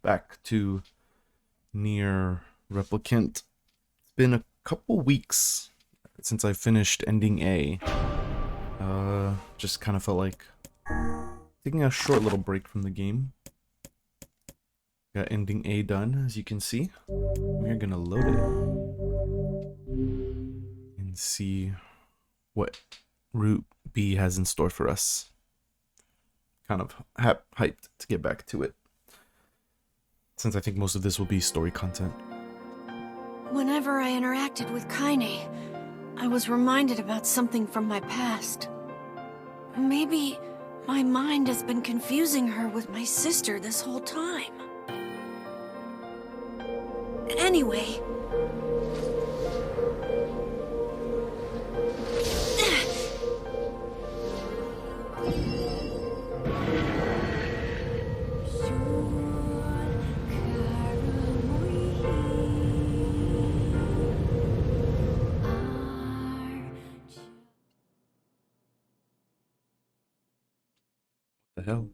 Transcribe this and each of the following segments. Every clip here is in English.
back to near Replicant. It's been a couple weeks since I finished ending A. Just kind of felt like taking a short little break from the game. Got ending A done, as you can see. We're gonna load it and see what Route B has in store for us. Kind of hyped to get back to it, since I think most of this will be story content. Whenever I interacted with Kaine, I was reminded about something from my past. Maybe my mind has been confusing her with my sister this whole time. Anyway... The hell?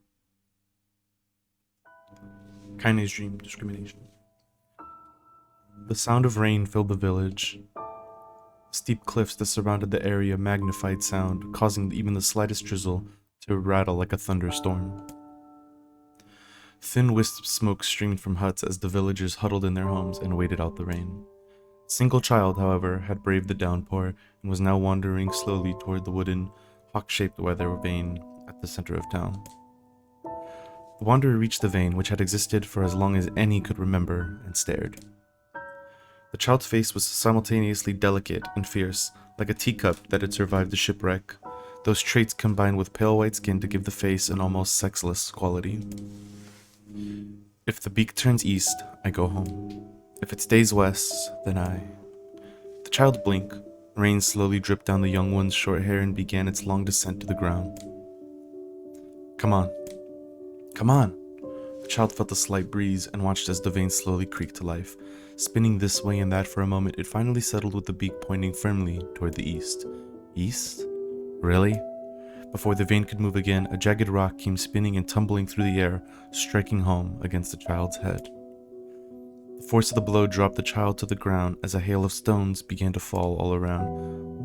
Kaine's dream discrimination. The sound of rain filled the village. Steep cliffs that surrounded the area magnified sound, causing even the slightest drizzle to rattle like a thunderstorm. Thin wisps of smoke streamed from huts as the villagers huddled in their homes and waited out the rain. A single child, however, had braved the downpour and was now wandering slowly toward the wooden, hawk-shaped weather vane at the center of town. The wanderer reached the vane, which had existed for as long as any could remember, and stared. The child's face was simultaneously delicate and fierce, like a teacup that had survived the shipwreck. Those traits combined with pale white skin to give the face an almost sexless quality. If the beak turns east, I go home. If it stays west, then I... The child blinked. Rain slowly dripped down the young one's short hair and began its long descent to the ground. Come on. Come on! The child felt a slight breeze and watched as the vane slowly creaked to life. Spinning this way and that for a moment, it finally settled with the beak pointing firmly toward the east. East? Really? Before the vane could move again, a jagged rock came spinning and tumbling through the air, striking home against the child's head. The force of the blow dropped the child to the ground as a hail of stones began to fall all around.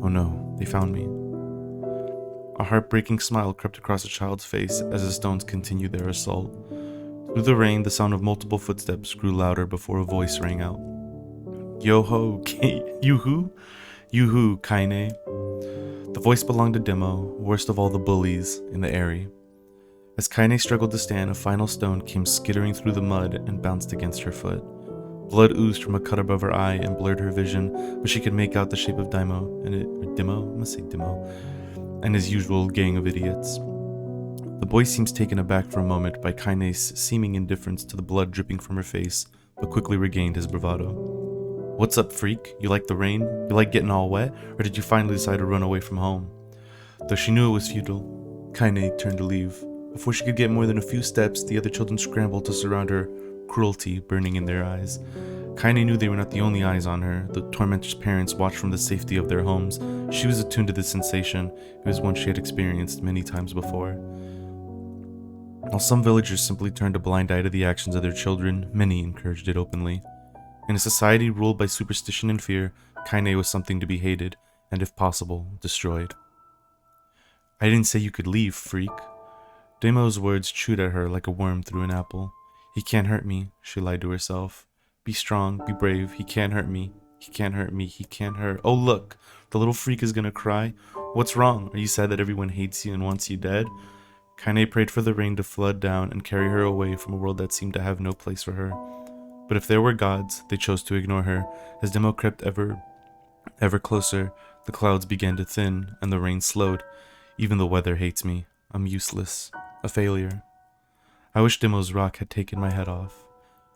Oh no, they found me. A heartbreaking smile crept across the child's face as the stones continued their assault. Through the rain, the sound of multiple footsteps grew louder before a voice rang out. Yo-ho, you-hoo? You-hoo, Kaine. The voice belonged to Demo, worst of all the bullies in the area. As Kaine struggled to stand, a final stone came skittering through the mud and bounced against her foot. Blood oozed from a cut above her eye and blurred her vision, but she could make out the shape of Demo and his usual gang of idiots. The boy seems taken aback for a moment by Kaine's seeming indifference to the blood dripping from her face, but quickly regained his bravado. What's up, freak? You like the rain? You like getting all wet? Or did you finally decide to run away from home? Though she knew it was futile, Kaine turned to leave. Before she could get more than a few steps, the other children scrambled to surround her, cruelty burning in their eyes. Kaine knew they were not the only eyes on her. The tormentor's parents watched from the safety of their homes. She was attuned to this sensation. It was one she had experienced many times before. While some villagers simply turned a blind eye to the actions of their children, many encouraged it openly. In a society ruled by superstition and fear, Kaine was something to be hated, and if possible, destroyed. I didn't say you could leave, freak. Demo's words chewed at her like a worm through an apple. He can't hurt me, she lied to herself. Be strong, be brave, he can't hurt me. He can't hurt me, he can't hurt... Oh look, the little freak is gonna cry. What's wrong? Are you sad that everyone hates you and wants you dead? Kaine prayed for the rain to flood down and carry her away from a world that seemed to have no place for her. But if there were gods, they chose to ignore her. As Demo crept ever closer, the clouds began to thin and the rain slowed. Even the weather hates me. I'm useless. A failure. I wish Demo's rock had taken my head off.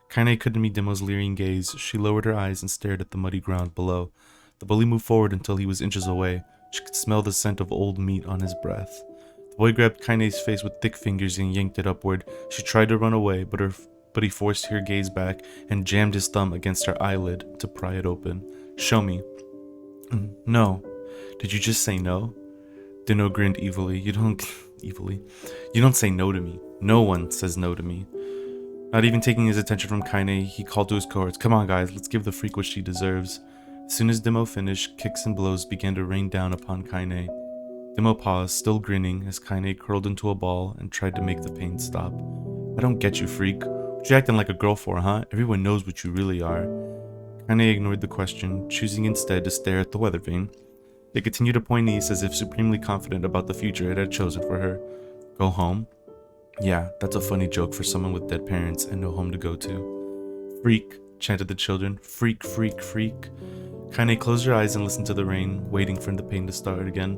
Kaine couldn't meet Demo's leering gaze. She lowered her eyes and stared at the muddy ground below. The bully moved forward until he was inches away. She could smell the scent of old meat on his breath. The boy grabbed Kaine's face with thick fingers and yanked it upward. She tried to run away, but he forced her gaze back and jammed his thumb against her eyelid to pry it open. Show me. No. Did you just say no? Dino grinned evilly. You don't say no to me. No one says no to me. Not even taking his attention from Kaine, he called to his cohorts, "Come on guys, let's give the freak what she deserves." As soon as Demo finished, kicks and blows began to rain down upon Kaine. Demo paused, still grinning, as Kaine curled into a ball and tried to make the pain stop. "I don't get you, freak. What you acting like a girl for, huh? Everyone knows what you really are." Kaine ignored the question, choosing instead to stare at the weather vane. It continued to point east as if supremely confident about the future it had chosen for her. Go home? Yeah, that's a funny joke for someone with dead parents and no home to go to. "Freak," chanted the children. "Freak, freak, freak." Kaine closed her eyes and listened to the rain, waiting for the pain to start again.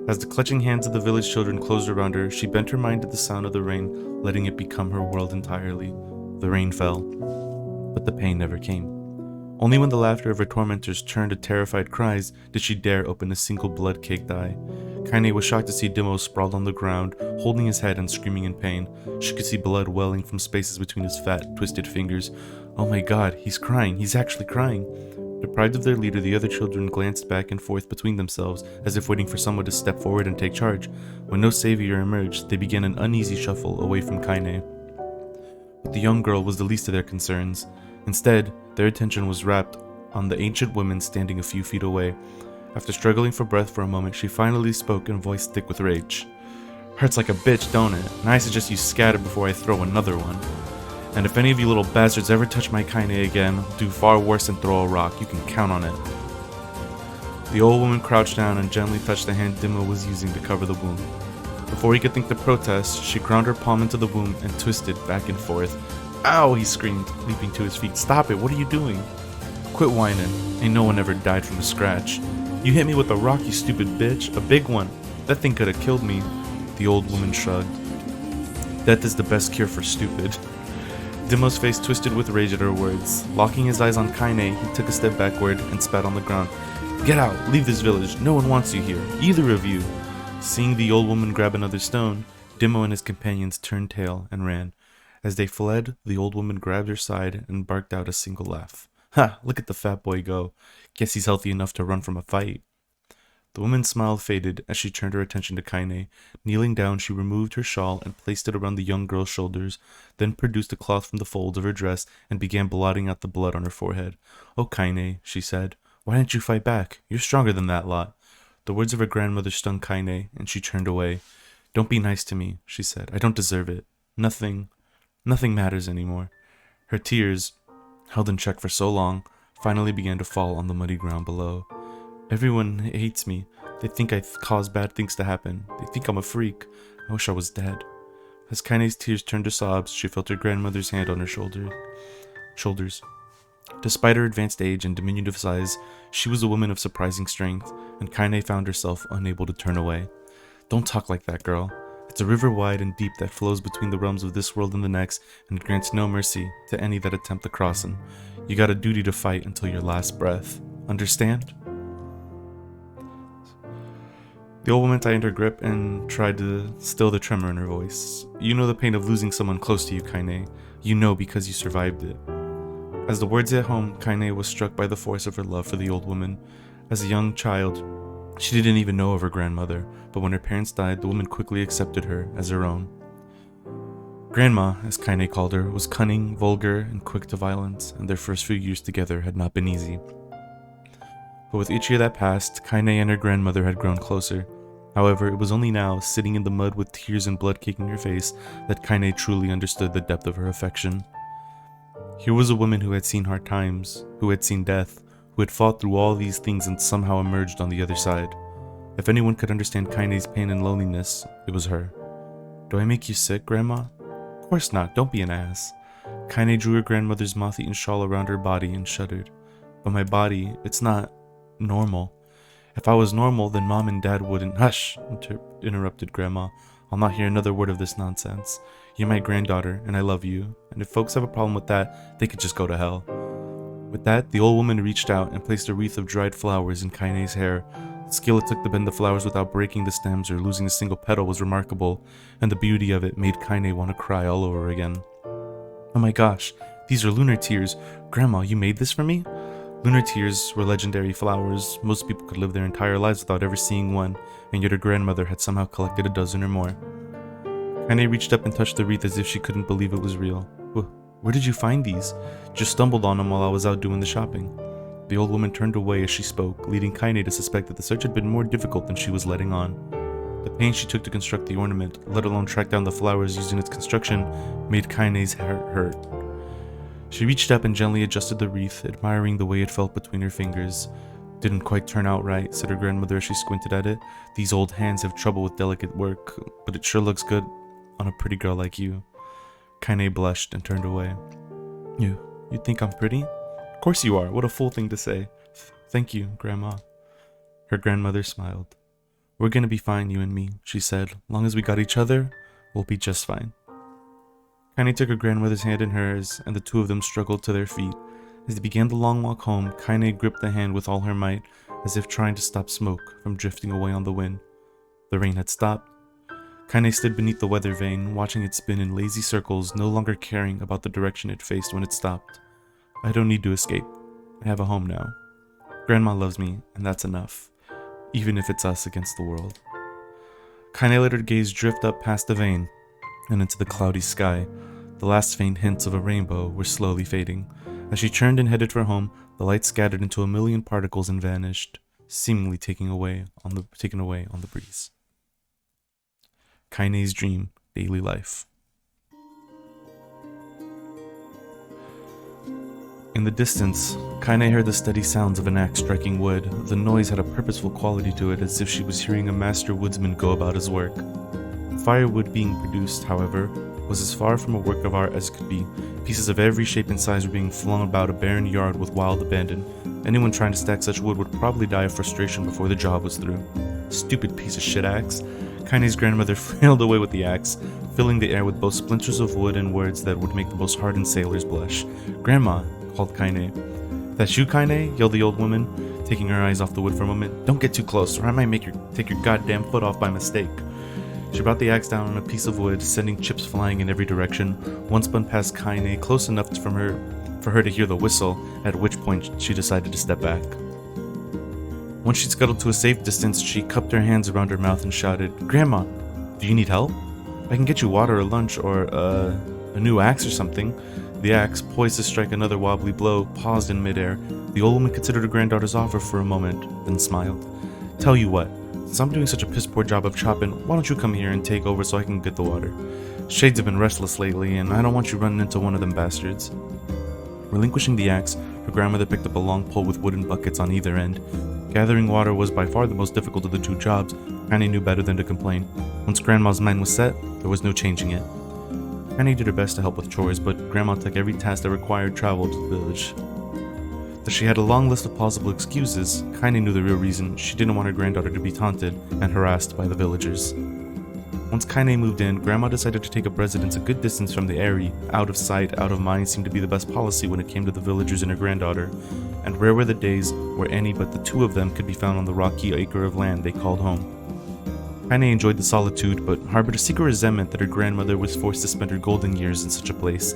As the clutching hands of the village children closed around her, she bent her mind to the sound of the rain, letting it become her world entirely. The rain fell, but the pain never came. Only when the laughter of her tormentors turned to terrified cries did she dare open a single blood-caked eye. Kaine was shocked to see Demo sprawled on the ground, holding his head and screaming in pain. She could see blood welling from spaces between his fat, twisted fingers. Oh my god, he's crying, he's actually crying. Deprived of their leader, the other children glanced back and forth between themselves, as if waiting for someone to step forward and take charge. When no savior emerged, they began an uneasy shuffle away from Kaine. But the young girl was the least of their concerns. Instead, their attention was wrapped on the ancient woman standing a few feet away. After struggling for breath for a moment, she finally spoke in voice thick with rage. "Hurts like a bitch, don't it? And I suggest you scatter before I throw another one. And if any of you little bastards ever touch my Kaine again, I'll do far worse than throw a rock. You can count on it." The old woman crouched down and gently touched the hand Demo was using to cover the wound. Before he could think to protest, she ground her palm into the wound and twisted back and forth. "Ow!" he screamed, leaping to his feet. "Stop it! What are you doing?" "Quit whining. Ain't no one ever died from a scratch. You hit me with a rock, you stupid bitch. A big one. That thing could have killed me." The old woman shrugged. "Death is the best cure for stupid." Demo's face twisted with rage at her words. Locking his eyes on Kaine, he took a step backward and spat on the ground. "Get out! Leave this village! No one wants you here! Either of you!" Seeing the old woman grab another stone, Demo and his companions turned tail and ran. As they fled, the old woman grabbed her side and barked out a single laugh. "Ha! Look at the fat boy go. Guess he's healthy enough to run from a fight." The woman's smile faded as she turned her attention to Kaine. Kneeling down, she removed her shawl and placed it around the young girl's shoulders, then produced a cloth from the folds of her dress and began blotting out the blood on her forehead. "Oh, Kaine," she said, "why didn't you fight back? You're stronger than that lot." The words of her grandmother stung Kaine, and she turned away. "Don't be nice to me," she said. "I don't deserve it. Nothing matters anymore." Her tears, held in check for so long, finally began to fall on the muddy ground below. "Everyone hates me. They think I cause bad things to happen. They think I'm a freak. I wish I was dead." As Kaine's tears turned to sobs, she felt her grandmother's hand on her shoulders. Despite her advanced age and diminutive size, she was a woman of surprising strength, and Kaine found herself unable to turn away. "Don't talk like that, girl. It's a river wide and deep that flows between the realms of this world and the next, and grants no mercy to any that attempt to cross them. You got a duty to fight until your last breath. Understand?" The old woman tightened her grip and tried to still the tremor in her voice. "You know the pain of losing someone close to you, Kaine. You know because you survived it." As the words hit home, Kaine was struck by the force of her love for the old woman. As a young child, she didn't even know of her grandmother, but when her parents died, the woman quickly accepted her as her own. Grandma, as Kaine called her, was cunning, vulgar, and quick to violence, and their first few years together had not been easy. But with each year that passed, Kaine and her grandmother had grown closer. However, it was only now, sitting in the mud with tears and blood caking her face, that Kaine truly understood the depth of her affection. Here was a woman who had seen hard times, who had seen death, who had fought through all these things and somehow emerged on the other side. If anyone could understand Kaine's pain and loneliness, it was her. "Do I make you sick, Grandma?" "Of course not, don't be an ass." Kaine drew her grandmother's moth-eaten shawl around her body and shuddered. "But my body, it's not normal. If I was normal, then Mom and Dad wouldn't—" "Hush!" interrupted Grandma. "I'll not hear another word of this nonsense. You're my granddaughter, and I love you, and if folks have a problem with that, they could just go to hell." With that, the old woman reached out and placed a wreath of dried flowers in Kaine's hair. The skill it took to bend the flowers without breaking the stems or losing a single petal was remarkable, and the beauty of it made Kaine want to cry all over again. "Oh my gosh, these are lunar tears. Grandma, you made this for me?" Lunar tears were legendary flowers. Most people could live their entire lives without ever seeing one, and yet her grandmother had somehow collected a dozen or more. Kaine reached up and touched the wreath as if she couldn't believe it was real. Where did you find these? Just stumbled on them while I was out doing the shopping. The old woman turned away as she spoke, leading Kaine to suspect that the search had been more difficult than she was letting on. The pains she took to construct the ornament, let alone track down the flowers used in its construction, made Kaine's heart hurt. She reached up and gently adjusted the wreath, admiring the way it felt between her fingers. Didn't quite turn out right, said her grandmother as she squinted at it. These old hands have trouble with delicate work, but it sure looks good on a pretty girl like you. Kaine blushed and turned away. You think I'm pretty? Of course you are. What a fool thing to say. Thank you, Grandma. Her grandmother smiled. We're gonna be fine, you and me, she said. Long as we got each other, we'll be just fine. Kaine took her grandmother's hand in hers, and the two of them struggled to their feet. As they began the long walk home, Kaine gripped the hand with all her might, as if trying to stop smoke from drifting away on the wind. The rain had stopped. Kaine stood beneath the weather vane, watching it spin in lazy circles, no longer caring about the direction it faced when it stopped. I don't need to escape. I have a home now. Grandma loves me, and that's enough, even if it's us against the world. Kaine let her gaze drift up past the vane and into the cloudy sky. The last faint hints of a rainbow were slowly fading. As she turned and headed for home, the light scattered into a million particles and vanished, seemingly taken away on the breeze. Kaine's dream, daily life. In the distance, Kaine heard the steady sounds of an axe striking wood. The noise had a purposeful quality to it, as if she was hearing a master woodsman go about his work. Firewood being produced, however, was as far from a work of art as could be. Pieces of every shape and size were being flung about a barren yard with wild abandon. Anyone trying to stack such wood would probably die of frustration before the job was through. Stupid piece of shit axe. Kaine's grandmother flailed away with the axe, filling the air with both splinters of wood and words that would make the most hardened sailors blush. Grandma, called Kaine. That's you, Kaine? Yelled the old woman, taking her eyes off the wood for a moment. Don't get too close, or I might take your goddamn foot off by mistake. She brought the axe down on a piece of wood, sending chips flying in every direction. One spun past Kaine, close enough for her to hear the whistle, at which point she decided to step back. Once she scuttled to a safe distance, she cupped her hands around her mouth and shouted, Grandma, do you need help? I can get you water or lunch or, a new axe or something. The axe, poised to strike another wobbly blow, paused in midair. The old woman considered her granddaughter's offer for a moment, then smiled. Tell you what, since I'm doing such a piss poor job of chopping, why don't you come here and take over so I can get the water? Shades have been restless lately, and I don't want you running into one of them bastards. Relinquishing the axe, her grandmother picked up a long pole with wooden buckets on either end. Gathering water was by far the most difficult of the two jobs. Kaine knew better than to complain. Once Grandma's mind was set, there was no changing it. Kaine did her best to help with chores, but Grandma took every task that required travel to the village. Though she had a long list of plausible excuses, Kaine knew the real reason. She didn't want her granddaughter to be taunted and harassed by the villagers. Once Kaine moved in, Grandma decided to take up residence a good distance from the Eyrie. Out of sight, out of mind seemed to be the best policy when it came to the villagers and her granddaughter, and rare were the days where any but the two of them could be found on the rocky acre of land they called home. Kaine enjoyed the solitude, but harbored a secret resentment that her grandmother was forced to spend her golden years in such a place.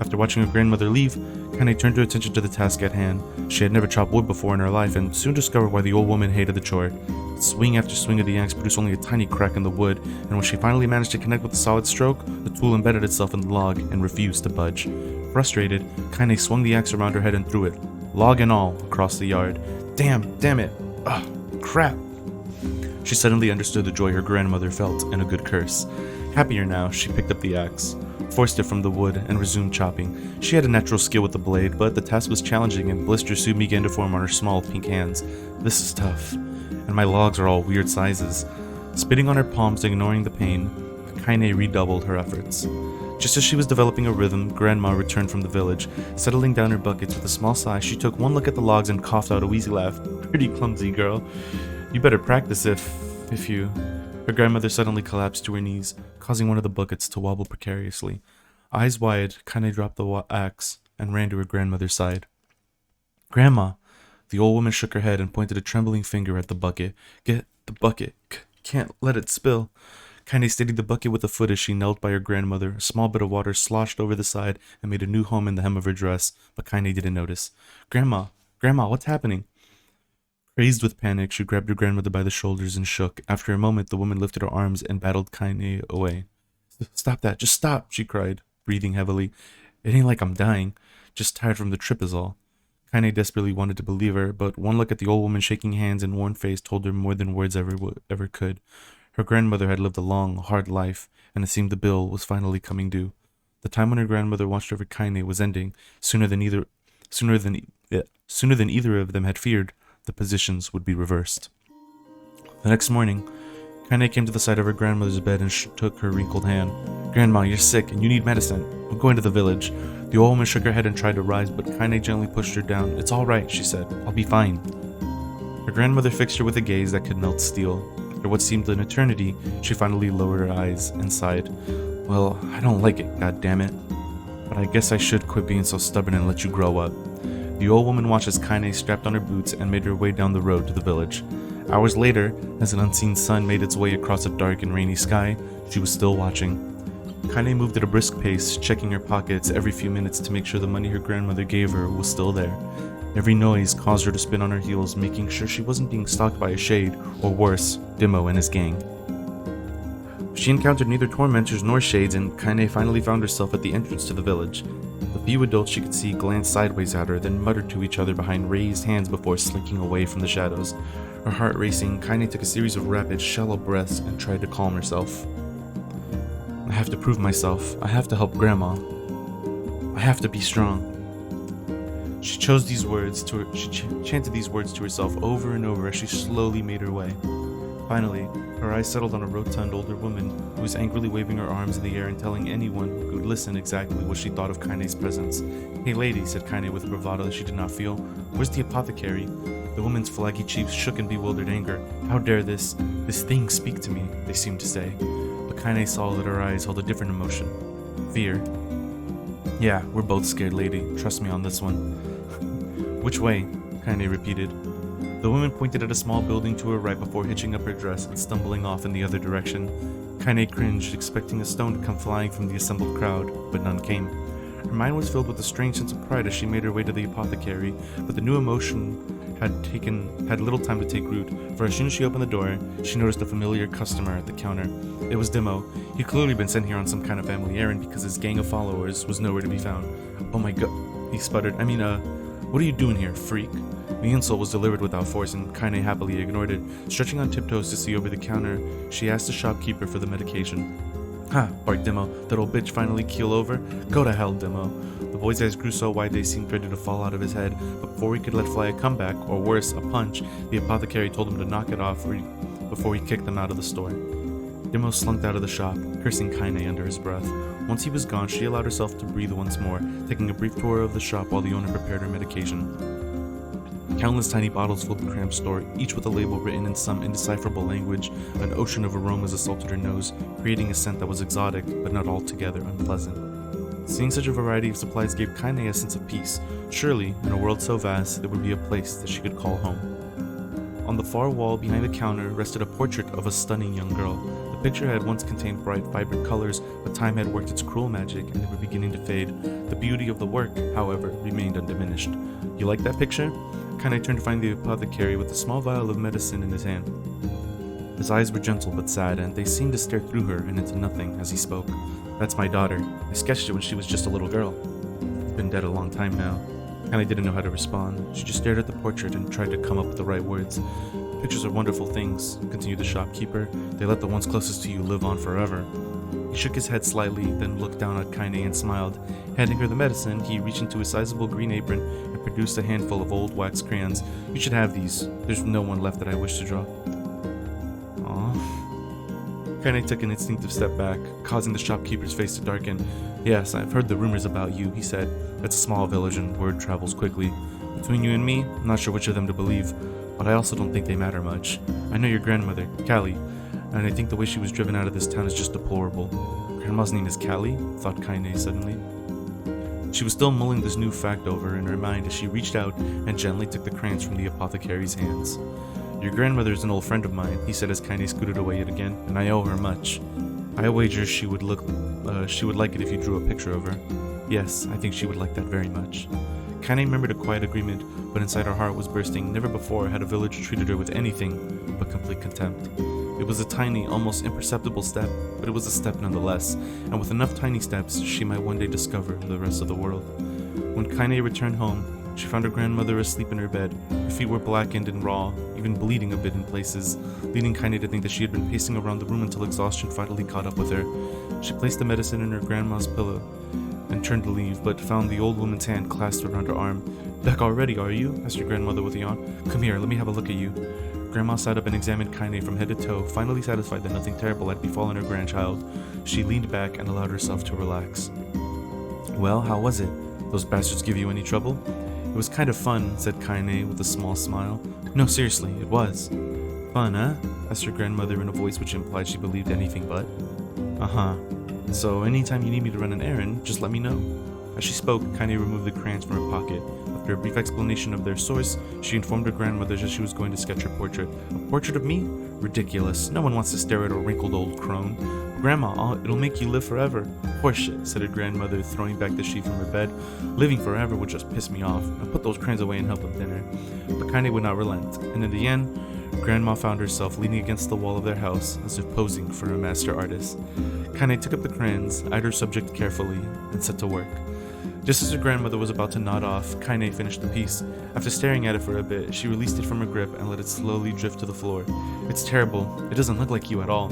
After watching her grandmother leave, Kaine turned her attention to the task at hand. She had never chopped wood before in her life, and soon discovered why the old woman hated the chore. Swing after swing of the axe produced only a tiny crack in the wood, and when she finally managed to connect with a solid stroke, the tool embedded itself in the log and refused to budge. Frustrated, Kaine swung the axe around her head and threw it, log and all, across the yard. Damn it! Ugh, crap! She suddenly understood the joy her grandmother felt in a good curse. Happier now, she picked up the axe, forced it from the wood, and resumed chopping. She had a natural skill with the blade, but the task was challenging and blisters soon began to form on her small pink hands. This is tough, and my logs are all weird sizes. Spitting on her palms, ignoring the pain, Kaine redoubled her efforts. Just as she was developing a rhythm, Grandma returned from the village. Settling down her buckets with a small sigh, she took one look at the logs and coughed out a wheezy laugh. Pretty clumsy, girl. You better practice if you... Her grandmother suddenly collapsed to her knees, causing one of the buckets to wobble precariously. Eyes wide, Kaine dropped the axe and ran to her grandmother's side. Grandma! The old woman shook her head and pointed a trembling finger at the bucket. Get the bucket. Can't let it spill. Kaine steadied the bucket with a foot as she knelt by her grandmother. A small bit of water sloshed over the side and made a new home in the hem of her dress, but Kaine didn't notice. Grandma, what's happening? Crazed with panic, she grabbed her grandmother by the shoulders and shook. After a moment, the woman lifted her arms and battled Kaine away. Stop that, just stop, she cried, breathing heavily. It ain't like I'm dying, just tired from the trip is all. Kaine desperately wanted to believe her, but one look at the old woman shaking hands and worn face told her more than words ever could. Her grandmother had lived a long, hard life, and it seemed the bill was finally coming due. The time when her grandmother watched over Kaine was ending. Sooner than either of them had feared, the positions would be reversed. The next morning, Kaine came to the side of her grandmother's bed and took her wrinkled hand. Grandma, you're sick and you need medicine. I'm going to the village. The old woman shook her head and tried to rise, but Kaine gently pushed her down. It's all right, she said. I'll be fine. Her grandmother fixed her with a gaze that could melt steel. After what seemed an eternity, she finally lowered her eyes and sighed. Well, I don't like it, goddammit. But I guess I should quit being so stubborn and let you grow up. The old woman watched as Kaine strapped on her boots and made her way down the road to the village. Hours later, as an unseen sun made its way across a dark and rainy sky, she was still watching. Kaine moved at a brisk pace, checking her pockets every few minutes to make sure the money her grandmother gave her was still there. Every noise caused her to spin on her heels, making sure she wasn't being stalked by a shade, or worse, Dimo and his gang. She encountered neither tormentors nor shades, and Kaine finally found herself at the entrance to the village. The few adults she could see glanced sideways at her, then muttered to each other behind raised hands before slinking away from the shadows. Her heart racing, Kaine took a series of rapid, shallow breaths and tried to calm herself. I have to prove myself. I have to help Grandma. I have to be strong. She chanted these words to herself over and over as she slowly made her way. Finally, her eyes settled on a rotund older woman who was angrily waving her arms in the air and telling anyone who would listen exactly what she thought of Kaine's presence. Hey lady, said Kaine with bravado that she did not feel. Where's the apothecary? The woman's flaggy cheeks shook in bewildered anger. How dare this thing speak to me, they seemed to say. But Kaine saw that her eyes held a different emotion. Fear. Yeah, we're both scared, lady. Trust me on this one. Which way? Kaine repeated. The woman pointed at a small building to her right before hitching up her dress and stumbling off in the other direction. Kaine cringed, expecting a stone to come flying from the assembled crowd, but none came. Her mind was filled with a strange sense of pride as she made her way to the apothecary, but the new emotion had little time to take root, for as soon as she opened the door, she noticed a familiar customer at the counter. It was Dimo. He'd clearly been sent here on some kind of family errand because his gang of followers was nowhere to be found. Oh my god, he sputtered. What are you doing here, freak? The insult was delivered without force, and Kaine happily ignored it. Stretching on tiptoes to see over the counter, she asked the shopkeeper for the medication. Ha, barked Dimo. That old bitch finally keel over? Go to hell, Dimo. The boy's eyes grew so wide they seemed ready to fall out of his head, but before he could let fly a comeback, or worse, a punch, the apothecary told him to knock it off before he kicked them out of the store. Dimo slunk out of the shop, cursing Kaine under his breath. Once he was gone, she allowed herself to breathe once more, taking a brief tour of the shop while the owner prepared her medication. Countless tiny bottles filled the cramped store, each with a label written in some indecipherable language. An ocean of aromas assaulted her nose, creating a scent that was exotic, but not altogether unpleasant. Seeing such a variety of supplies gave Kaine a sense of peace. Surely, in a world so vast, there would be a place that she could call home. On the far wall behind the counter rested a portrait of a stunning young girl. The picture had once contained bright, vibrant colors, but time had worked its cruel magic and they were beginning to fade. The beauty of the work, however, remained undiminished. You like that picture? Kaine turned to find the apothecary with a small vial of medicine in his hand. His eyes were gentle but sad, and they seemed to stare through her and into nothing as he spoke. That's my daughter. I sketched it when she was just a little girl. She's been dead a long time now. Kaine didn't know how to respond. She just stared at the portrait and tried to come up with the right words. Pictures are wonderful things, continued the shopkeeper. They let the ones closest to you live on forever. He shook his head slightly, then looked down at Kaine and smiled. Handing her the medicine, he reached into his sizable green apron and produced a handful of old wax crayons. You should have these. There's no one left that I wish to draw. Aww. Kaine took an instinctive step back, causing the shopkeeper's face to darken. Yes, I've heard the rumors about you, he said. It's a small village and word travels quickly. Between you and me, I'm not sure which of them to believe, but I also don't think they matter much. I know your grandmother, Callie, and I think the way she was driven out of this town is just deplorable. Grandma's name is Callie? Thought Kaine suddenly. She was still mulling this new fact over in her mind as she reached out and gently took the crayons from the apothecary's hands. Your grandmother is an old friend of mine, he said as Kaine scooted away yet again, and I owe her much. I wager she would like it if you drew a picture of her. Yes, I think she would like that very much. Kaine murmured a quiet agreement, but inside her heart was bursting. Never before had a village treated her with anything but complete contempt. It was a tiny, almost imperceptible step, but it was a step nonetheless, and with enough tiny steps, she might one day discover the rest of the world. When Kaine returned home, she found her grandmother asleep in her bed. Her feet were blackened and raw, even bleeding a bit in places, leading Kaine to think that she had been pacing around the room until exhaustion finally caught up with her. She placed the medicine in her grandma's pillow and turned to leave, but found the old woman's hand clasped around her arm. "Back already, are you?" asked her grandmother with a yawn. "Come here, let me have a look at you." Grandma sat up and examined Kaine from head to toe, finally satisfied that nothing terrible had befallen her grandchild. She leaned back and allowed herself to relax. "Well, how was it? Those bastards give you any trouble?" "It was kind of fun," said Kaine with a small smile. "No, seriously, it was." "Fun, huh?" asked her grandmother in a voice which implied she believed anything but. "Uh-huh. So anytime you need me to run an errand, just let me know." As she spoke, Kaine removed the crayons from her pocket. After a brief explanation of their source, she informed her grandmother that she was going to sketch her portrait. "A portrait of me? Ridiculous. No one wants to stare at a wrinkled old crone." "Grandma, it'll make you live forever." "Horseshit," said her grandmother, throwing back the sheet from her bed. "Living forever would just piss me off. Now put those crayons away and help with dinner." But Kaine would not relent, and in the end, Grandma found herself leaning against the wall of their house, as if posing for a master artist. Kaine took up the crayons, eyed her subject carefully, and set to work. Just as her grandmother was about to nod off, Kaine finished the piece. After staring at it for a bit, she released it from her grip and let it slowly drift to the floor. "It's terrible. It doesn't look like you at all."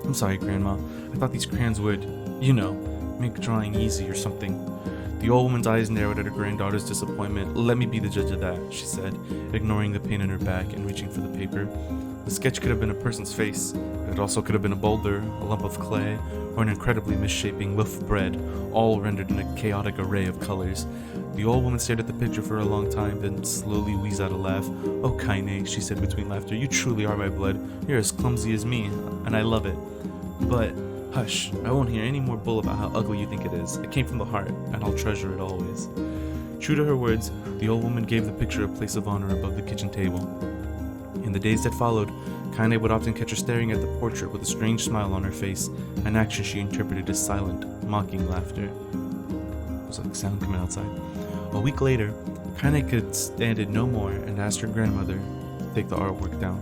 "I'm sorry, Grandma. I thought these crayons would, make drawing easy or something." The old woman's eyes narrowed at her granddaughter's disappointment. "Let me be the judge of that," she said, ignoring the pain in her back and reaching for the paper. The sketch could have been a person's face. It also could have been a boulder, a lump of clay, or an incredibly misshapen loaf of bread, all rendered in a chaotic array of colors. The old woman stared at the picture for a long time, then slowly wheezed out a laugh. "Oh, Kaine," she said between laughter, "you truly are my blood. You're as clumsy as me, and I love it. But, hush, I won't hear any more bull about how ugly you think it is. It came from the heart, and I'll treasure it always." True to her words, the old woman gave the picture a place of honor above the kitchen table. In the days that followed, Kaine would often catch her staring at the portrait with a strange smile on her face, an action she interpreted as silent, mocking laughter. It was like sound coming outside. A week later, Kaine could stand it no more and asked her grandmother to take the artwork down.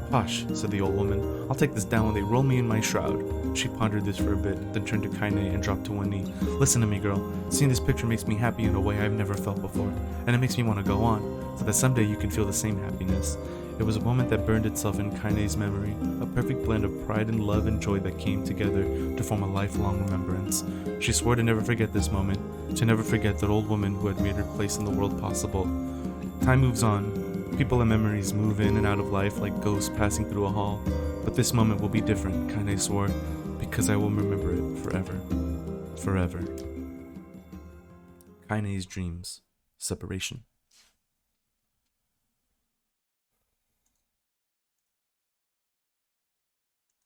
"Hush," said the old woman. "I'll take this down when they roll me in my shroud." She pondered this for a bit, then turned to Kaine and dropped to one knee. "Listen to me, girl. Seeing this picture makes me happy in a way I've never felt before, and it makes me want to go on, so that someday you can feel the same happiness." It was a moment that burned itself in Kaine's memory, a perfect blend of pride and love and joy that came together to form a lifelong remembrance. She swore to never forget this moment, to never forget that old woman who had made her place in the world possible. Time moves on. People and memories move in and out of life like ghosts passing through a hall. But this moment will be different, Kaine swore, because I will remember it forever. Forever. Kaine's dreams. Separation.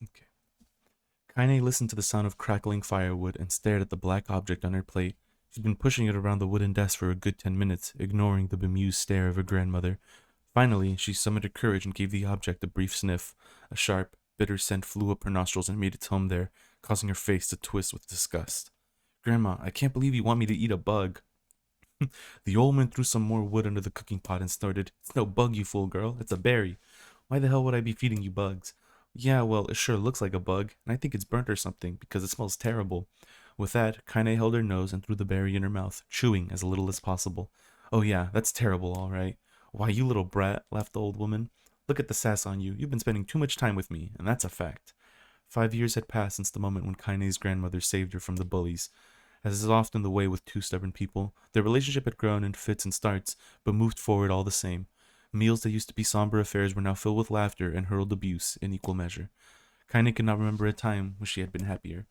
Okay. Kaine listened to the sound of crackling firewood and stared at the black object on her plate. She'd been pushing it around the wooden desk for a good 10 minutes, ignoring the bemused stare of her grandmother. Finally, she summoned her courage and gave the object a brief sniff. A sharp, bitter scent flew up her nostrils and made its home there, causing her face to twist with disgust. "Grandma, I can't believe you want me to eat a bug." The old woman threw some more wood under the cooking pot and snorted. "It's no bug, you fool girl. It's a berry. Why the hell would I be feeding you bugs?" "Yeah, well, it sure looks like a bug, and I think it's burnt or something, because it smells terrible." With that, Kaine held her nose and threw the berry in her mouth, chewing as little as possible. "Oh yeah, that's terrible, all right." "Why, you little brat," laughed the old woman. "Look at the sass on you. You've been spending too much time with me, and that's a fact." 5 years had passed since the moment when Kaine's grandmother saved her from the bullies. As is often the way with two stubborn people, their relationship had grown in fits and starts, but moved forward all the same. Meals that used to be somber affairs were now filled with laughter and hurled abuse in equal measure. Kaine could not remember a time when she had been happier.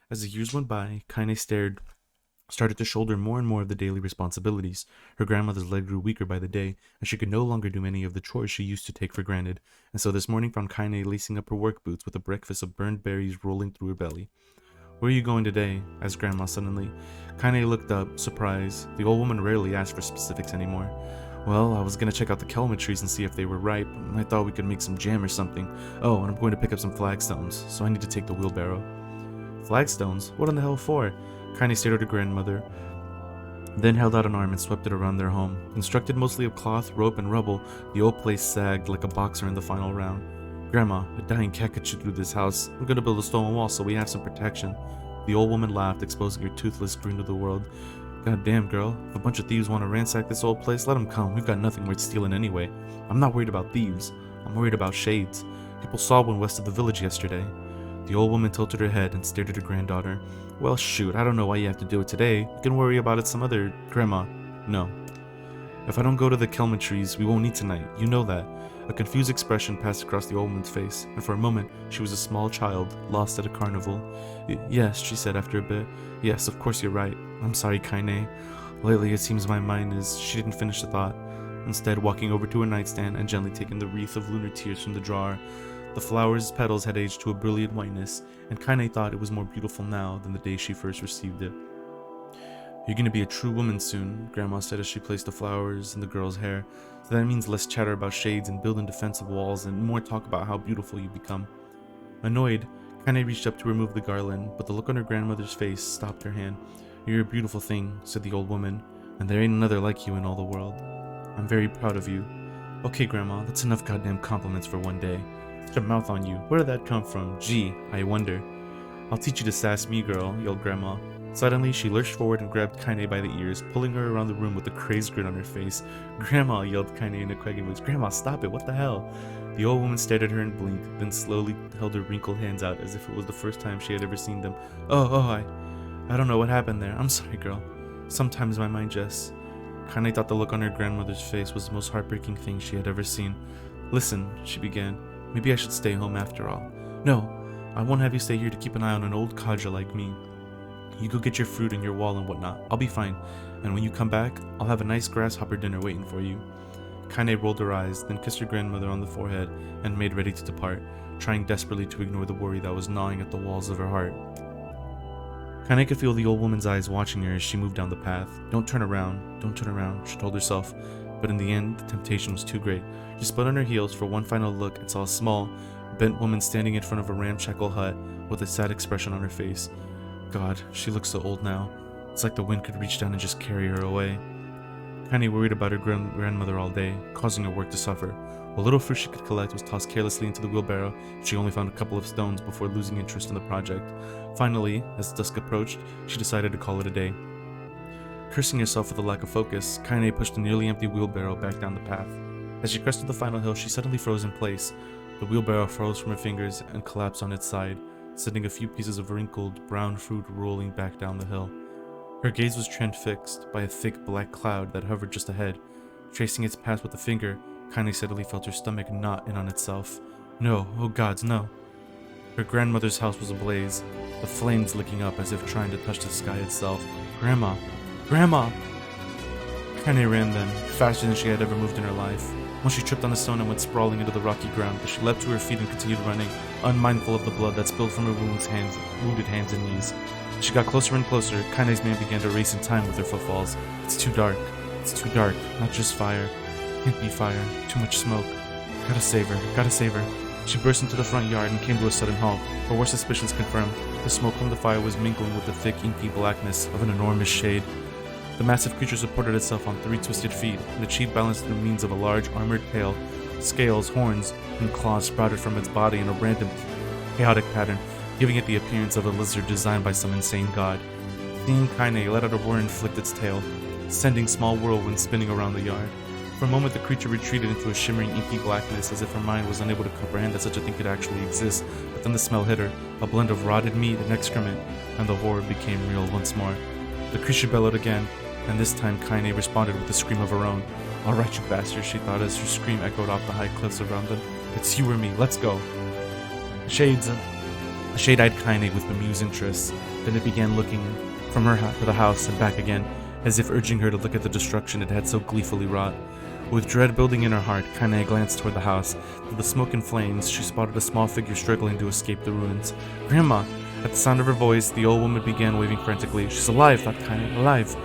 As the years went by, Kaine started to shoulder more and more of the daily responsibilities. Her grandmother's leg grew weaker by the day, and she could no longer do many of the chores she used to take for granted, and so this morning found Kaine lacing up her work boots with a breakfast of burned berries rolling through her belly. "Where are you going today?" asked Grandma suddenly. Kaine looked up, surprised. The old woman rarely asked for specifics anymore. "Well, I was gonna check out the kelma trees and see if they were ripe. I thought we could make some jam or something. Oh, and I'm going to pick up some flagstones, so I need to take the wheelbarrow." "Flagstones? What in the hell for?" Kaine stared at her grandmother, then held out an arm and swept it around their home. Constructed mostly of cloth, rope, and rubble, the old place sagged like a boxer in the final round. Grandma, a dying cat could shoot through this house. We're gonna build a stone wall so we have some protection. The old woman laughed, exposing her toothless grin to the world. God damn, girl. If a bunch of thieves want to ransack this old place, let them come. We've got nothing worth stealing anyway. I'm not worried about thieves. I'm worried about shades. People saw one west of the village yesterday. The old woman tilted her head and stared at her granddaughter. Well, shoot, I don't know why you have to do it today. You can worry about it some other... Grandma. No. If I don't go to the Kelman trees, we won't eat tonight. You know that. A confused expression passed across the old woman's face, and for a moment, she was a small child, lost at a carnival. Yes, she said after a bit. Yes, of course you're right. I'm sorry, Kaine. Lately, it seems my mind is... She didn't finish the thought. Instead, walking over to her nightstand and gently taking the wreath of lunar tears from the drawer. The flower's petals had aged to a brilliant whiteness, and Kaine thought it was more beautiful now than the day she first received it. You're gonna be a true woman soon, Grandma said as she placed the flowers in the girl's hair. So that means less chatter about shades and building defensive walls and more talk about how beautiful you become. Annoyed, Kaine reached up to remove the garland, but the look on her grandmother's face stopped her hand. You're a beautiful thing, said the old woman, and there ain't another like you in all the world. I'm very proud of you. Okay, Grandma, that's enough goddamn compliments for one day. Such a mouth on you. Where did that come from? Gee, I wonder. I'll teach you to sass me, girl, yelled Grandma. Suddenly, she lurched forward and grabbed Kaine by the ears, pulling her around the room with a crazed grin on her face. Grandma, yelled Kaine in a quaking voice. Grandma, stop it, what the hell? The old woman stared at her and blinked, then slowly held her wrinkled hands out as if it was the first time she had ever seen them. I don't know what happened there. I'm sorry, girl. Sometimes my mind just... Kaine thought the look on her grandmother's face was the most heartbreaking thing she had ever seen. Listen, she began. Maybe I should stay home after all. No, I won't have you stay here to keep an eye on an old codger like me. You go get your fruit and your wall and whatnot. I'll be fine. And when you come back, I'll have a nice grasshopper dinner waiting for you. Kaine rolled her eyes, then kissed her grandmother on the forehead and made ready to depart, trying desperately to ignore the worry that was gnawing at the walls of her heart. Kaine could feel the old woman's eyes watching her as she moved down the path. Don't turn around, she told herself. But in the end, the temptation was too great. She spun on her heels for one final look and saw a small, bent woman standing in front of a ramshackle hut with a sad expression on her face. God, she looks so old now. It's like the wind could reach down and just carry her away. Kaine worried about her grandmother all day, causing her work to suffer. What little fruit she could collect was tossed carelessly into the wheelbarrow. She only found a couple of stones before losing interest in the project. Finally, as dusk approached, she decided to call it a day. Cursing herself for the lack of focus, Kaine pushed the nearly empty wheelbarrow back down the path. As she crested the final hill, she suddenly froze in place. The wheelbarrow froze from her fingers and collapsed on its side, sending a few pieces of wrinkled, brown fruit rolling back down the hill. Her gaze was transfixed by a thick black cloud that hovered just ahead. Tracing its path with a finger, Kaine suddenly felt her stomach knot in on itself. No, oh gods, no. Her grandmother's house was ablaze, the flames licking up as if trying to touch the sky itself. Grandma! Grandma! Kaine ran then, faster than she had ever moved in her life. Once she tripped on a stone and went sprawling into the rocky ground, but she leapt to her feet and continued running, unmindful of the blood that spilled from her wounded hands and knees. As she got closer and closer, Kaine's man began to race in time with her footfalls. It's too dark. It's too dark. Not just fire. Can't be fire. Too much smoke. Gotta save her. Gotta save her. She burst into the front yard and came to a sudden halt. Her worst suspicions confirmed. The smoke from the fire was mingling with the thick, inky blackness of an enormous shade. The massive creature supported itself on 3 twisted feet, and achieved balance through means of a large armored tail. Scales, horns, and claws sprouted from its body in a random, chaotic pattern, giving it the appearance of a lizard designed by some insane god. Seeing Kaine let out a roar and flicked its tail, sending small whirlwinds spinning around the yard. For a moment, the creature retreated into a shimmering, inky blackness, as if her mind was unable to comprehend that such a thing could actually exist. But then the smell hit her, a blend of rotted meat and excrement, and the horror became real once more. The creature bellowed again, and this time Kaine responded with a scream of her own. All right, you bastard, she thought as her scream echoed off the high cliffs around them. It's you or me, let's go. The shade eyed Kaine with bemused interest. Then it began looking from her to the house and back again, as if urging her to look at the destruction it had so gleefully wrought. With dread building in her heart, Kaine glanced toward the house. Through the smoke and flames, she spotted a small figure struggling to escape the ruins. Grandma! At the sound of her voice, the old woman began waving frantically. She's alive, thought Kaine, alive!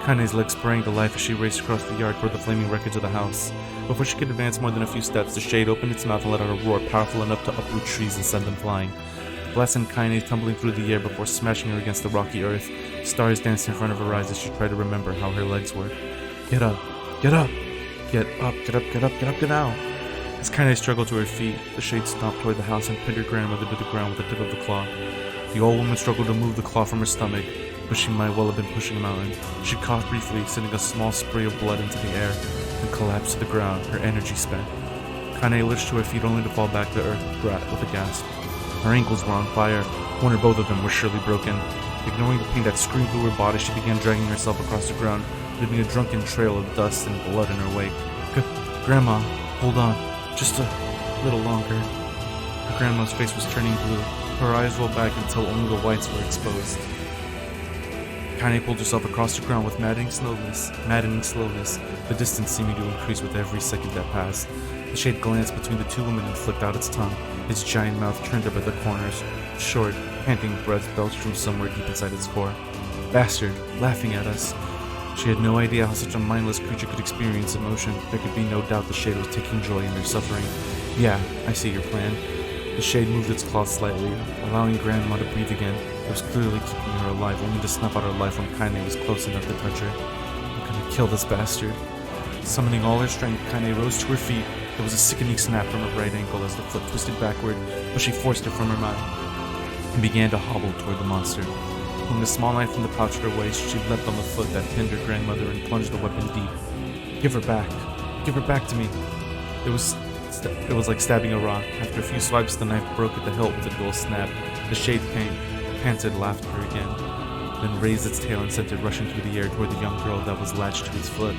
Kaine's legs sprang to life as she raced across the yard toward the flaming wreckage of the house. Before she could advance more than a few steps, the shade opened its mouth and let out a roar powerful enough to uproot trees and send them flying. The blast sent Kaine tumbling through the air before smashing her against the rocky earth. Stars danced in front of her eyes as she tried to remember how her legs worked. Get up! Get up! Get up! Get up! Get up! Get up! Get out! As Kaine struggled to her feet, the shade stomped toward the house and pinned her grandmother to the ground with the tip of the claw. The old woman struggled to move the claw from her stomach, but she might well have been pushing a mountain. She coughed briefly, sending a small spray of blood into the air, and collapsed to the ground, her energy spent. Kaine lurched to her feet only to fall back to earth with a gasp. Her ankles were on fire. One or both of them were surely broken. Ignoring the pain that screamed through her body, she began dragging herself across the ground, leaving a drunken trail of dust and blood in her wake. Grandma, hold on. Just a little longer. Her grandma's face was turning blue. Her eyes rolled back until only the whites were exposed. Kaine pulled herself across the ground with maddening slowness, the distance seeming to increase with every second that passed. The shade glanced between the two women and flicked out its tongue. Its giant mouth turned up at the corners. Short, panting breaths belched from somewhere deep inside its core. Bastard, laughing at us. She had no idea how such a mindless creature could experience emotion. There could be no doubt the shade was taking joy in their suffering. Yeah, I see your plan. The shade moved its claws slightly, allowing Grandma to breathe again. It was clearly keeping her alive, only to snuff out her life when Kaine was close enough to touch her. I'm gonna kill this bastard. Summoning all her strength, Kaine rose to her feet. There was a sickening snap from her right ankle as the foot twisted backward, but she forced it from her mind and began to hobble toward the monster. Pulling a small knife from the pouch at her waist, she leapt on the foot that pinned her grandmother and plunged the weapon deep. Give her back. Give her back to me. It was like stabbing a rock. After a few swipes, the knife broke at the hilt with a dull snap. The shade panted, laughed at her again, then raised its tail and sent it rushing through the air toward the young girl that was latched to its foot.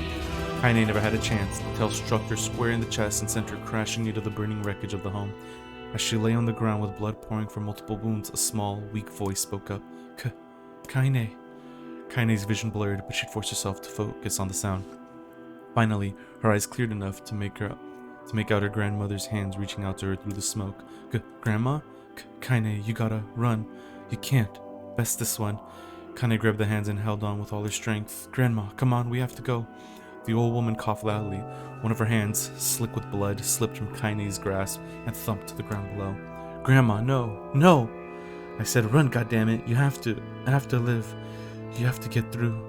Kaine never had a chance. The tail struck her square in the chest and sent her crashing into the burning wreckage of the home. As she lay on the ground with blood pouring from multiple wounds, a small, weak voice spoke up. Kaine. Kaine's vision blurred, but she'd forced herself to focus on the sound. Finally, her eyes cleared enough to make out her grandmother's hands reaching out to her through the smoke. Grandma? Kaine, you gotta run. You can't. Best this one. Kaine grabbed the hands and held on with all her strength. Grandma, come on, we have to go. The old woman coughed loudly. One of her hands, slick with blood, slipped from Kaine's grasp and thumped to the ground below. Grandma, no, no! I said run, goddammit. You have to live. You have to get through.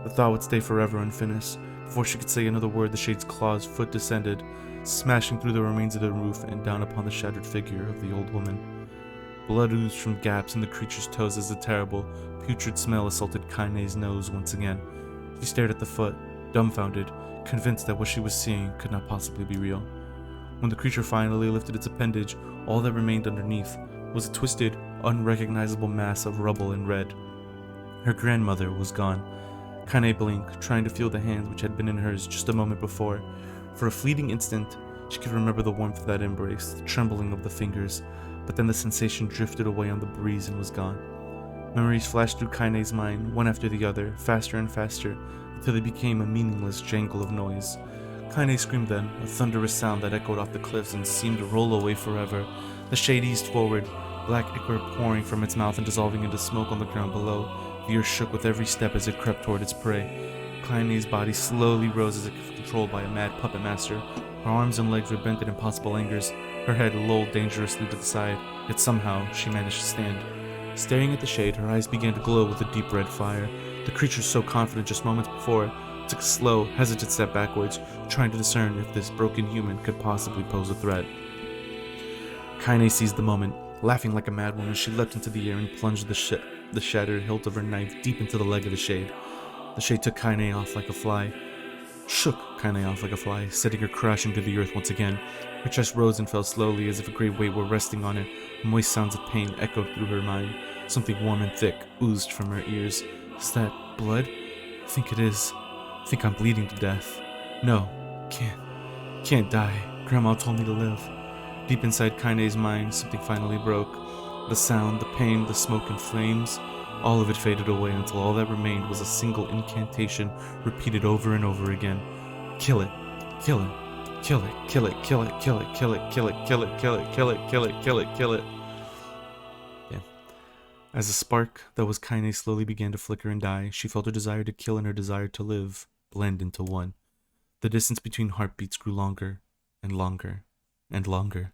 The thought would stay forever unfinished. Before she could say another word, the shade's claw's foot descended, smashing through the remains of the roof and down upon the shattered figure of the old woman. Blood oozed from gaps in the creature's toes as a terrible, putrid smell assaulted Kaine's nose once again. She stared at the foot, dumbfounded, convinced that what she was seeing could not possibly be real. When the creature finally lifted its appendage, all that remained underneath was a twisted, unrecognizable mass of rubble and red. Her grandmother was gone. Kaine blinked, trying to feel the hands which had been in hers just a moment before. For a fleeting instant, she could remember the warmth of that embrace, the trembling of the fingers, but then the sensation drifted away on the breeze and was gone. Memories flashed through Kaine's mind, one after the other, faster and faster, until they became a meaningless jangle of noise. Kaine screamed then, a thunderous sound that echoed off the cliffs and seemed to roll away forever. The shade eased forward, black ichor pouring from its mouth and dissolving into smoke on the ground below. The earth shook with every step as it crept toward its prey. Kaine's body slowly rose as if controlled by a mad puppet master. Her arms and legs were bent in impossible angers. Her head lolled dangerously to the side, yet somehow she managed to stand. Staring at the shade, her eyes began to glow with a deep red fire. The creature so confident just moments before took a slow, hesitant step backwards, trying to discern if this broken human could possibly pose a threat. Kaine seized the moment. Laughing like a madwoman, she leapt into the air and plunged the shattered hilt of her knife deep into the leg of the shade. The shade took Kaine off like a fly. Shook Kaine off like a fly, setting her crashing to the earth once again. Her chest rose and fell slowly as if a great weight were resting on it. Moist sounds of pain echoed through her mind. Something warm and thick oozed from her ears. Is that blood? I think it is. I think I'm bleeding to death. No, can't die. Grandma told me to live. Deep inside Kaine's mind, something finally broke. The sound, the pain, the smoke and flames, all of it faded away until all that remained was a single incantation repeated over and over again. Kill it. Kill him. Kill it. Kill it. Kill it. Kill it. Kill it. Kill it. Kill it. Kill it. Kill it. Kill it. Kill it. Kill it. Yeah. As a spark that was Kaine slowly began to flicker and die, she felt her desire to kill and her desire to live blend into one. The distance between heartbeats grew longer and longer and longer.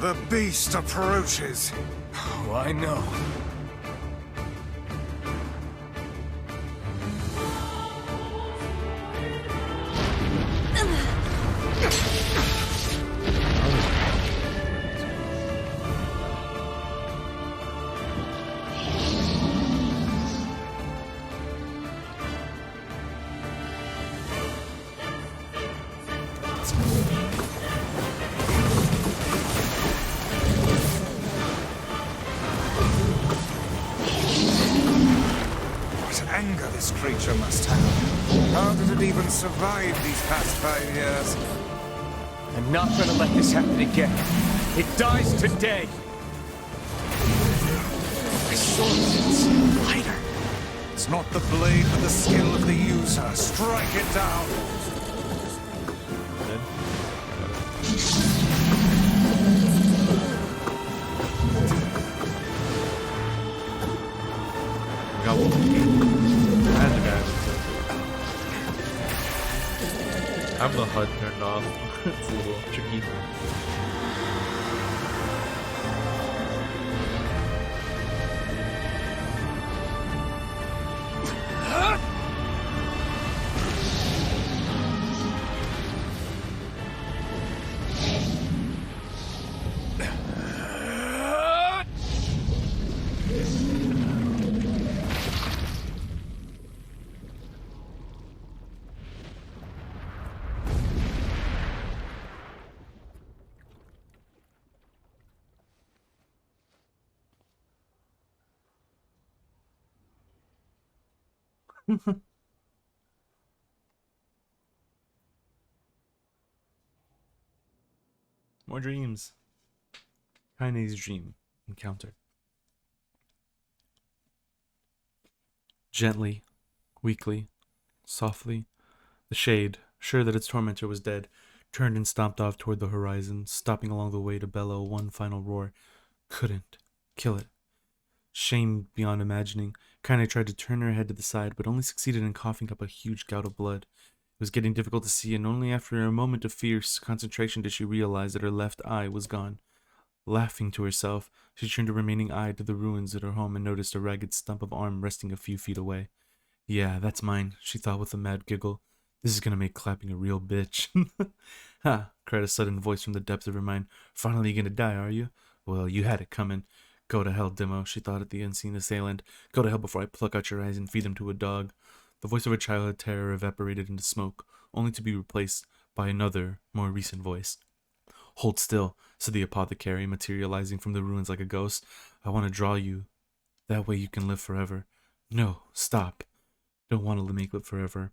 The beast approaches. Oh, I know. What anger this creature must have. How did it even survive these past 5 years? I'm not gonna let this happen again. It dies today. My sword is lighter. It's not the blade, but the skill of the user. Strike it down. Got one. I had the guy. I have the HUD turned off. It's a little tricky. More dreams. Kaine's dream encounter. Gently, weakly, softly, the shade, sure that its tormentor was dead, turned and stomped off toward the horizon, stopping along the way to bellow one final roar. Couldn't kill it. Shamed beyond imagining, Kaine tried to turn her head to the side, but only succeeded in coughing up a huge gout of blood. It was getting difficult to see, and only after a moment of fierce concentration did she realize that her left eye was gone. Laughing to herself, she turned her remaining eye to the ruins of her home and noticed a ragged stump of arm resting a few feet away. Yeah, that's mine, she thought with a mad giggle. This is gonna make clapping a real bitch. Ha! Cried a sudden voice from the depths of her mind. Finally gonna die, are you? Well, you had it coming. Go to hell, Demo, she thought at the unseen assailant. Go to hell before I pluck out your eyes and feed them to a dog. The voice of her childhood terror evaporated into smoke, only to be replaced by another, more recent voice. Hold still, said the apothecary, materializing from the ruins like a ghost. I want to draw you. That way you can live forever. No, stop. Don't want to make live forever.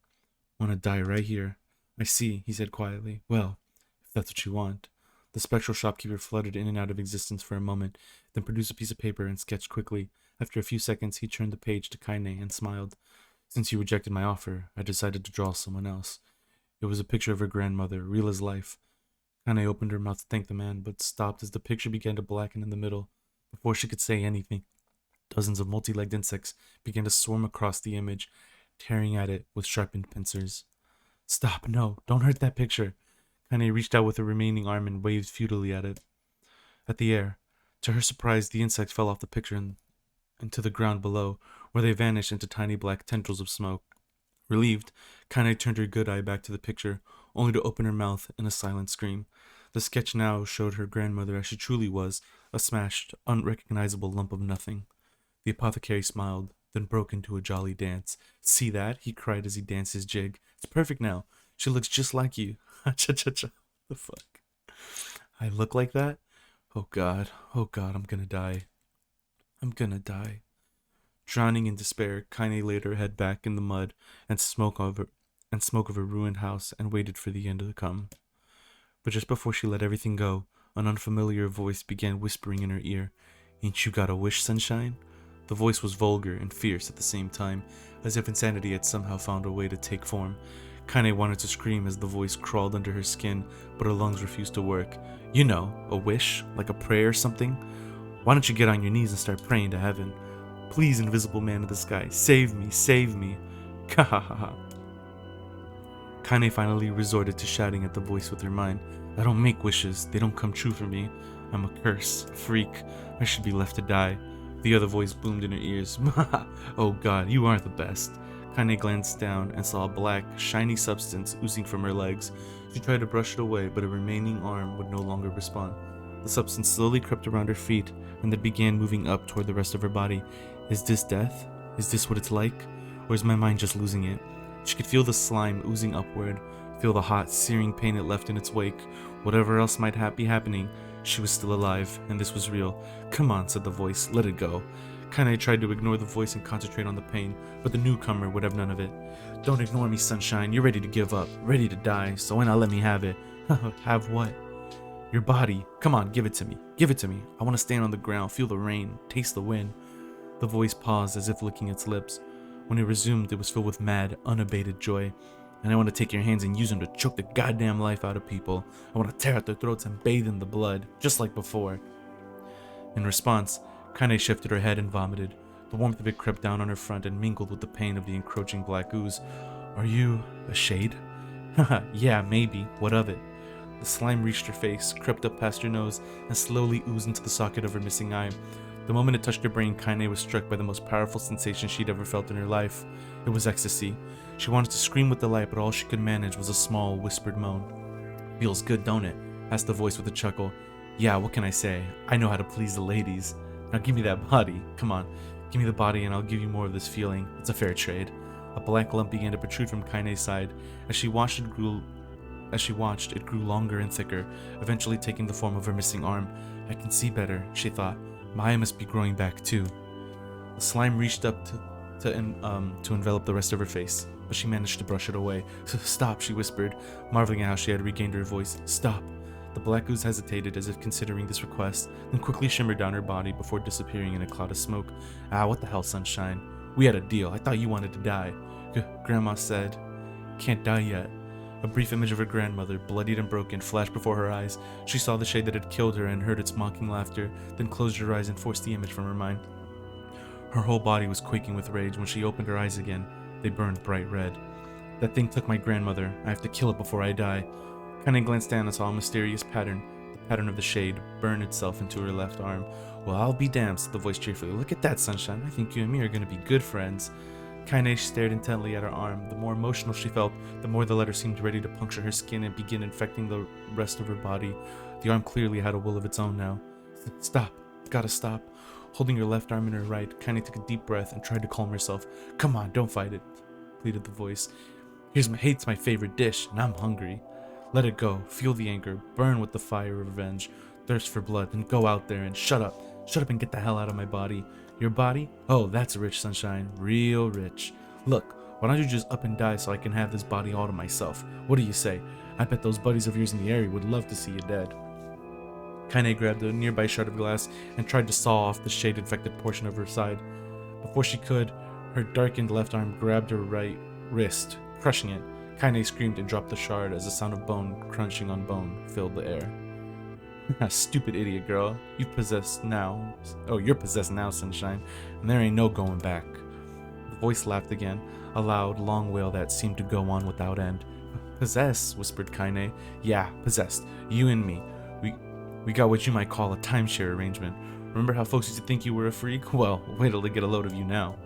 Want to die right here. I see, he said quietly. Well, if that's what you want. The spectral shopkeeper fluttered in and out of existence for a moment, then produced a piece of paper and sketched quickly. After a few seconds, he turned the page to Kaine and smiled. Since you rejected my offer, I decided to draw someone else. It was a picture of her grandmother, real as life. Kaine opened her mouth to thank the man, but stopped as the picture began to blacken in the middle. Before she could say anything, dozens of multi-legged insects began to swarm across the image, tearing at it with sharpened pincers. Stop, no, don't hurt that picture. Kaine reached out with her remaining arm and waved futilely at the air. To her surprise, the insects fell off the picture and into the ground below, where they vanished into tiny black tendrils of smoke. Relieved, Kaine turned her good eye back to the picture, only to open her mouth in a silent scream. The sketch now showed her grandmother as she truly was, a smashed, unrecognizable lump of nothing. The apothecary smiled, then broke into a jolly dance. See that? He cried as he danced his jig. It's perfect now. She looks just like you. Ha-cha-cha-cha. The fuck? I look like that? Oh god, I'm gonna die. I'm gonna die. Drowning in despair, Kaine laid her head back in the mud and smoke of her ruined house and waited for the end to come. But just before she let everything go, an unfamiliar voice began whispering in her ear. Ain't you got a wish, sunshine? The voice was vulgar and fierce at the same time, as if insanity had somehow found a way to take form. Kaine wanted to scream as the voice crawled under her skin, but her lungs refused to work. You know, a wish, like a prayer or something? Why don't you get on your knees and start praying to heaven? Please, invisible man of the sky, save me, save me. Kahaha. Kaine finally resorted to shouting at the voice with her mind. I don't make wishes, they don't come true for me. I'm a curse, a freak. I should be left to die. The other voice boomed in her ears. Oh god, you are the best. Kaine glanced down and saw a black, shiny substance oozing from her legs. She tried to brush it away, but her remaining arm would no longer respond. The substance slowly crept around her feet and then began moving up toward the rest of her body. Is this death? Is this what it's like? Or is my mind just losing it? She could feel the slime oozing upward, feel the hot, searing pain it left in its wake. Whatever else might be happening, she was still alive, and this was real. Come on, said the voice, let it go. Kaine tried to ignore the voice and concentrate on the pain, but the newcomer would have none of it. Don't ignore me, sunshine. You're ready to give up, ready to die, so why not let me have it? Have what? Your body. Come on, give it to me. Give it to me. I want to stand on the ground, feel the rain, taste the wind. The voice paused as if licking its lips. When it resumed, it was filled with mad, unabated joy. And I want to take your hands and use them to choke the goddamn life out of people. I want to tear out their throats and bathe in the blood, just like before. In response, Kaine shifted her head and vomited. The warmth of it crept down on her front and mingled with the pain of the encroaching black ooze. Are you a shade? Haha, yeah, maybe. What of it? The slime reached her face, crept up past her nose, and slowly oozed into the socket of her missing eye. The moment it touched her brain, Kaine was struck by the most powerful sensation she'd ever felt in her life. It was ecstasy. She wanted to scream with delight, but all she could manage was a small, whispered moan. Feels good, don't it? Asked the voice with a chuckle. Yeah, what can I say? I know how to please the ladies. Now give me that body. Come on, give me the body and I'll give you more of this feeling. It's a fair trade. A black lump began to protrude from Kaine's side. As she watched, it grew longer and thicker, eventually taking the form of her missing arm. I can see better, she thought. My eye must be growing back too. The slime reached up to envelop the rest of her face, but she managed to brush it away. Stop, she whispered, marveling at how she had regained her voice. Stop. The black ooze hesitated as if considering this request, then quickly shimmered down her body before disappearing in a cloud of smoke. Ah, what the hell, sunshine? We had a deal. I thought you wanted to die. Grandma said. Can't die yet. A brief image of her grandmother, bloodied and broken, flashed before her eyes. She saw the shade that had killed her and heard its mocking laughter, then closed her eyes and forced the image from her mind. Her whole body was quaking with rage. When she opened her eyes again, they burned bright red. That thing took my grandmother. I have to kill it before I die. Kaine glanced down and saw a mysterious pattern. The pattern of the shade burn itself into her left arm. Well, I'll be damned, said the voice cheerfully. Look at that, sunshine. I think you and me are going to be good friends. Kaine stared intently at her arm. The more emotional she felt, the more the letter seemed ready to puncture her skin and begin infecting the rest of her body. The arm clearly had a will of its own now. Stop. Gotta stop. Holding her left arm in her right, Kaine took a deep breath and tried to calm herself. Come on, don't fight it, pleaded the voice. Hate's my favorite dish, and I'm hungry. Let it go. Feel the anger. Burn with the fire of revenge. Thirst for blood. Then go out there and shut up. Shut up and get the hell out of my body. Your body? Oh, that's rich, sunshine. Real rich. Look, why don't you just up and die so I can have this body all to myself? What do you say? I bet those buddies of yours in the area would love to see you dead. Kaine grabbed a nearby shard of glass and tried to saw off the shade-infected portion of her side. Before she could, her darkened left arm grabbed her right wrist, crushing it. Kaine screamed and dropped the shard as the sound of bone crunching on bone filled the air. Stupid idiot girl. You're possessed now, sunshine, and there ain't no going back. The voice laughed again, a loud, long wail that seemed to go on without end. Possessed, whispered Kaine. Yeah, possessed. You and me. We got what you might call a timeshare arrangement. Remember how folks used to think you were a freak? Well, wait till they get a load of you now.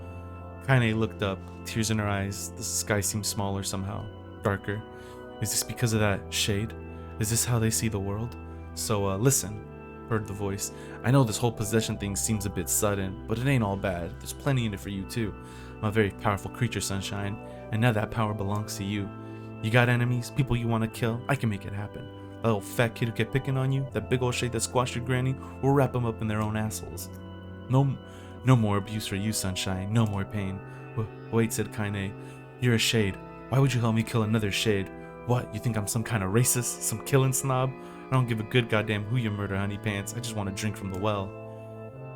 Kaine looked up, tears in her eyes. The sky seemed smaller somehow, darker. Is this because of that shade? Is this how they see the world? So, listen, heard the voice. I know this whole possession thing seems a bit sudden, but it ain't all bad. There's plenty in it for you, too. I'm a very powerful creature, sunshine, and now that power belongs to you. You got enemies, people you want to kill? I can make it happen. That little fat kid who kept picking on you, that big old shade that squashed your granny, we'll wrap them up in their own assholes. No more abuse for you, sunshine. No more pain. Wait, said Kaine. You're a shade. Why would you help me kill another shade? What, you think I'm some kind of racist? Some killing snob? I don't give a good goddamn who you murder, honey pants. I just want to drink from the well.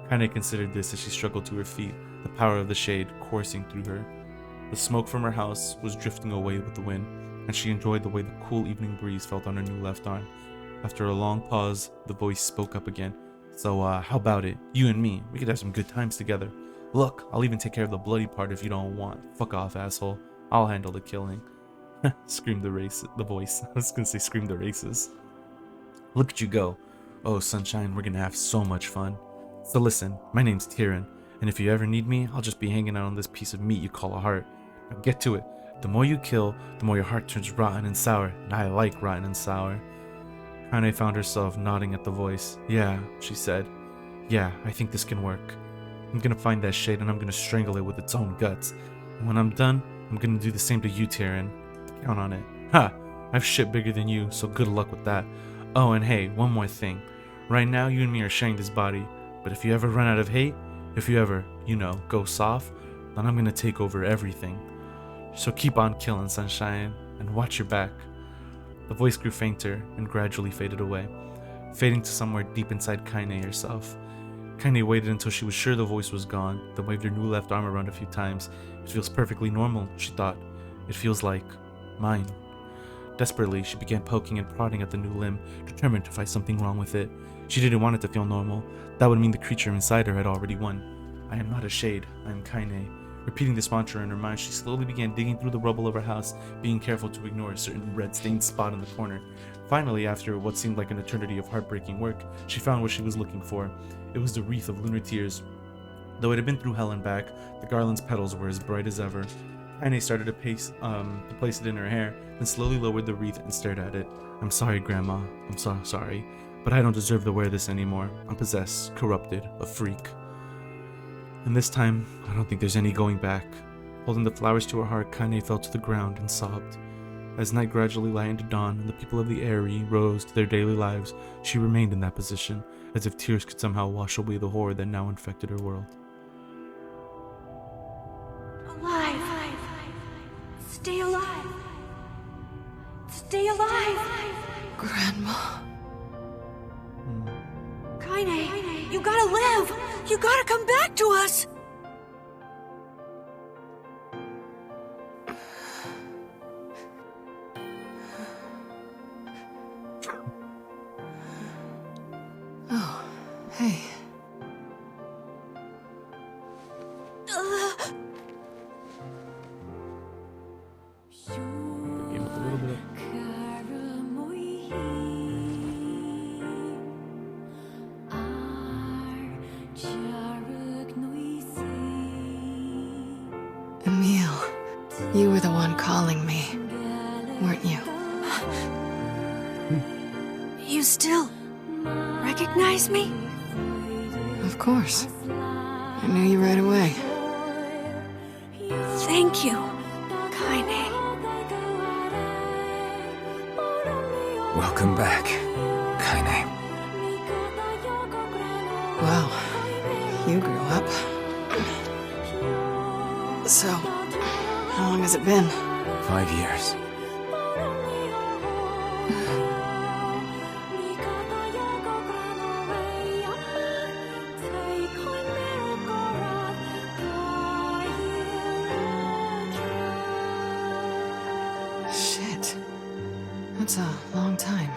Kaine considered this as she struggled to her feet, the power of the shade coursing through her. The smoke from her house was drifting away with the wind, and she enjoyed the way the cool evening breeze felt on her new left arm. After a long pause, the voice spoke up again. So, how about it? You and me, we could have some good times together. Look, I'll even take care of the bloody part if you don't want. Fuck off, asshole. I'll handle the killing. Screamed the voice. I was gonna say screamed the racist. Look at you go. Oh, Sunshine, we're gonna have so much fun. So listen, my name's Tyrion, and if you ever need me, I'll just be hanging out on this piece of meat you call a heart. Now get to it. The more you kill, the more your heart turns rotten and sour, and I like rotten and sour. Kane found herself nodding at the voice. Yeah, she said. Yeah, I think this can work. I'm gonna find that shade and I'm gonna strangle it with its own guts. And when I'm done, I'm gonna do the same to you, Tyrion. Count on it. Ha! I've shit bigger than you, so good luck with that. Oh, and hey, one more thing. Right now, you and me are sharing this body, but if you ever run out of hate, if you ever, go soft, then I'm gonna take over everything. So keep on killing, Sunshine, and watch your back. The voice grew fainter and gradually faded away, fading to somewhere deep inside Kaine herself. Kaine waited until she was sure the voice was gone, then waved her new left arm around a few times. It feels perfectly normal, she thought. It feels like mine. Desperately, she began poking and prodding at the new limb, determined to find something wrong with it. She didn't want it to feel normal. That would mean the creature inside her had already won. I am not a shade, I am Kaine. Repeating this mantra in her mind, she slowly began digging through the rubble of her house, being careful to ignore a certain red-stained spot in the corner. Finally, after what seemed like an eternity of heartbreaking work, she found what she was looking for. It was the wreath of lunar tears. Though it had been through hell and back, the garland's petals were as bright as ever. Kaine started to place it in her hair, then slowly lowered the wreath and stared at it. I'm sorry, Grandma. I'm so sorry. But I don't deserve to wear this anymore. I'm possessed, corrupted, a freak. And this time, I don't think there's any going back. Holding the flowers to her heart, Kaine fell to the ground and sobbed. As night gradually lightened to dawn and the people of the Eyrie rose to their daily lives, she remained in that position, as if tears could somehow wash away the horror that now infected her world. Alive! Stay alive! Stay alive! Grandma. Kaine, you gotta live! You gotta come back to us! Oh, hey. Game up a little bit. Emil, you were the one calling me, weren't you? You still recognize me? Of course. I knew you right away. Thank you, Kaine. Welcome back, Kaine. Wow, you grew up. So, how long has it been? 5 years. Shit. That's a long time.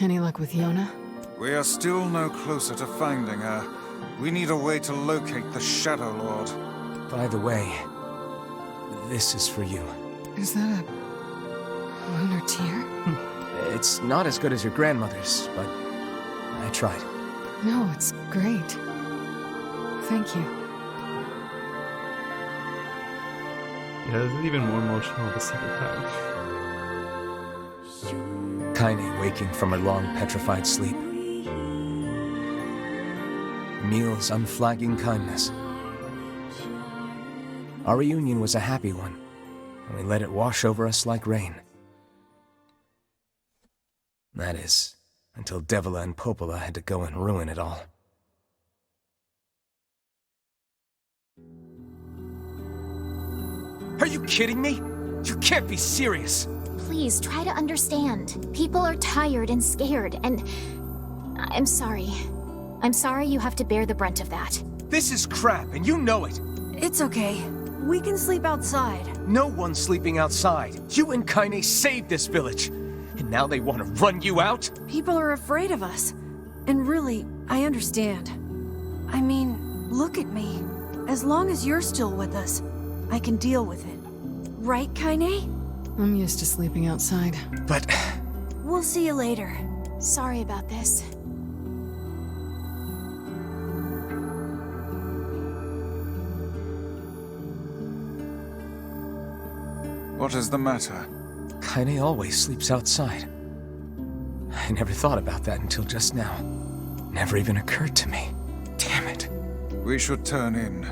Any luck with Yona? We are still no closer to finding her. We need a way to locate the Shadow Lord. By the way, this is for you. Is that a lunar tear? It's not as good as your grandmother's, but I tried. No, it's great. Thank you. Yeah, this is even more emotional the second time. Kaine waking from her long petrified sleep. Emil's unflagging kindness. Our reunion was a happy one, and we let it wash over us like rain. That is, until Devila and Popola had to go and ruin it all. Are you kidding me? You can't be serious! Please, try to understand. People are tired and scared, and... I'm sorry. I'm sorry you have to bear the brunt of that. This is crap, and you know it! It's okay. We can sleep outside. No one's sleeping outside. You and Kaine saved this village, and now they want to run you out? People are afraid of us. And really, I understand. I mean, look at me. As long as you're still with us, I can deal with it. Right, Kaine? I'm used to sleeping outside. But... We'll see you later. Sorry about this. What is the matter? Kaine always sleeps outside. I never thought about that until just now. Never even occurred to me. Damn it. We should turn in.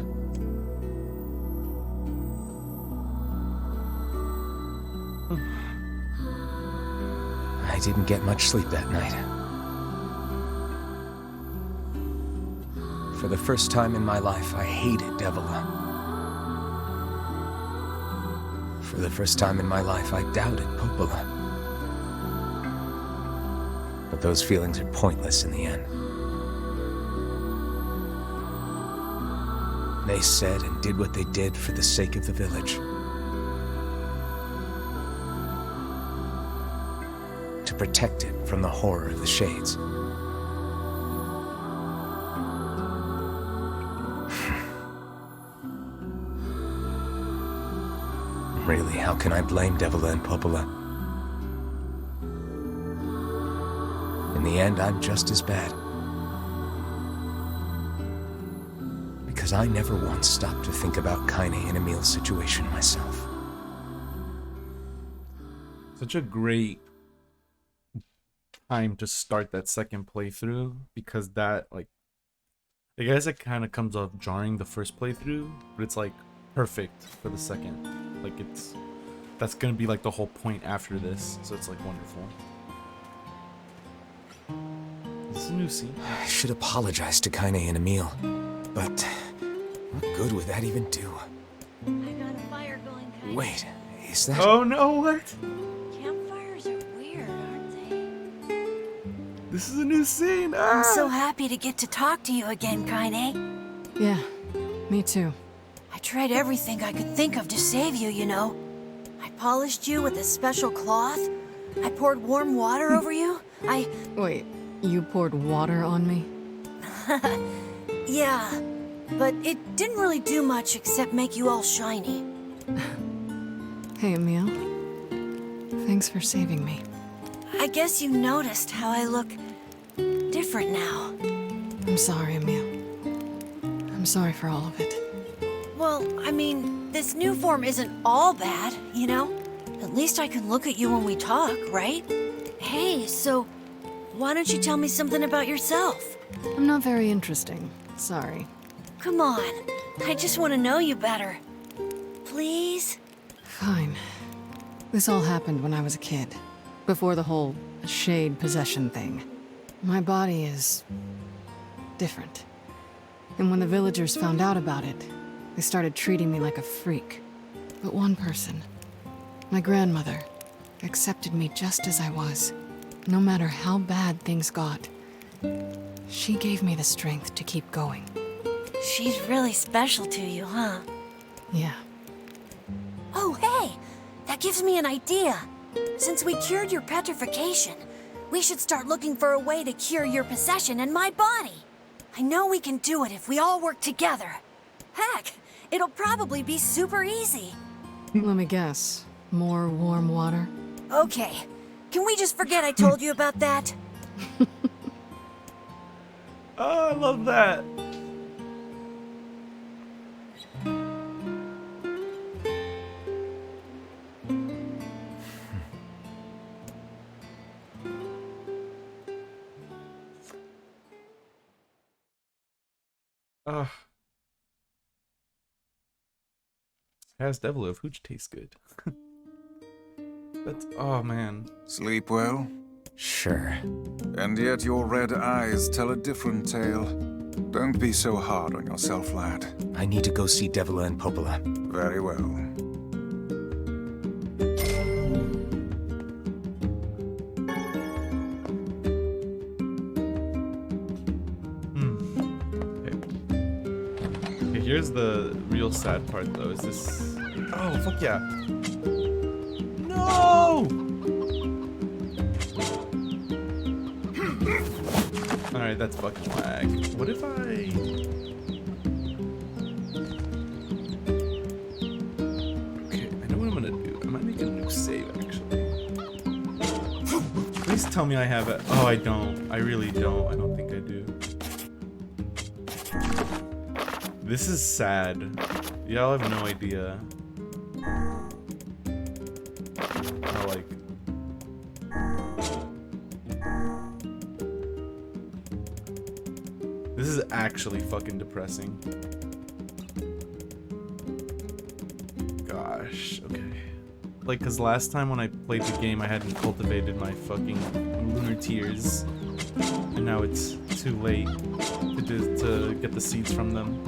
I didn't get much sleep that night. For the first time in my life, I hated Devila. For the first time in my life, I doubted Popola. But those feelings are pointless in the end. They said and did what they did for the sake of the village. To protect it from the horror of the Shades. Really, how can I blame Devila and Popola? In the end, I'm just as bad. Because I never once stopped to think about Kaine and Emil's situation myself. Such a great time to start that second playthrough, because that, like, I guess it kind of comes off jarring the first playthrough, but it's like perfect for the second. Like, that's gonna be like the whole point after this, so it's like wonderful. This is a new scene. I should apologize to Kaine and Emil, but what good would that even do? I got a fire going, Kaine. Wait, is that... Oh no, what? Campfires are weird, aren't they? This is a new scene. Ah! I'm so happy to get to talk to you again, Kaine. Yeah, me too. I tried everything I could think of to save you, you know. I polished you with a special cloth. I poured warm water over you. Wait, you poured water on me? Yeah, but it didn't really do much except make you all shiny. Hey, Emil. Thanks for saving me. I guess you noticed how I look different now. I'm sorry, Emil. I'm sorry for all of it. Well, I mean, this new form isn't all bad, you know? At least I can look at you when we talk, right? Hey, so why don't you tell me something about yourself? I'm not very interesting. Sorry. Come on, I just want to know you better. Please? Fine. This all happened when I was a kid. Before the whole shade possession thing. My body is... different. And when the villagers found out about it, they started treating me like a freak. But one person, my grandmother, accepted me just as I was. No matter how bad things got. She gave me the strength to keep going. She's really special to you, huh? Yeah. Oh, hey! That gives me an idea. Since we cured your petrification, we should start looking for a way to cure your possession in my body. I know we can do it if we all work together. Heck, it'll probably be super easy. Let me guess. More warm water? Okay, can we just forget I told you about that? Oh, I love that. Has Devil of Hooch tastes good. That's, oh man. Sleep well? Sure. And yet your red eyes tell a different tale. Don't be so hard on yourself, lad. I need to go see Devila and Popola. Very well. Okay, here's the real sad part though, is this... Oh, fuck yeah. No! Alright, that's fucking lag. What if I... Okay, I know what I'm gonna do. I might make a new save, actually. Please tell me I have it. Oh, I don't. I really don't. I don't think I do. This is sad. Y'all have no idea. how, like... This is actually fucking depressing. Gosh, okay. Like, cause last time when I played the game, I hadn't cultivated my fucking lunar tears. And now it's too late to get the seeds from them.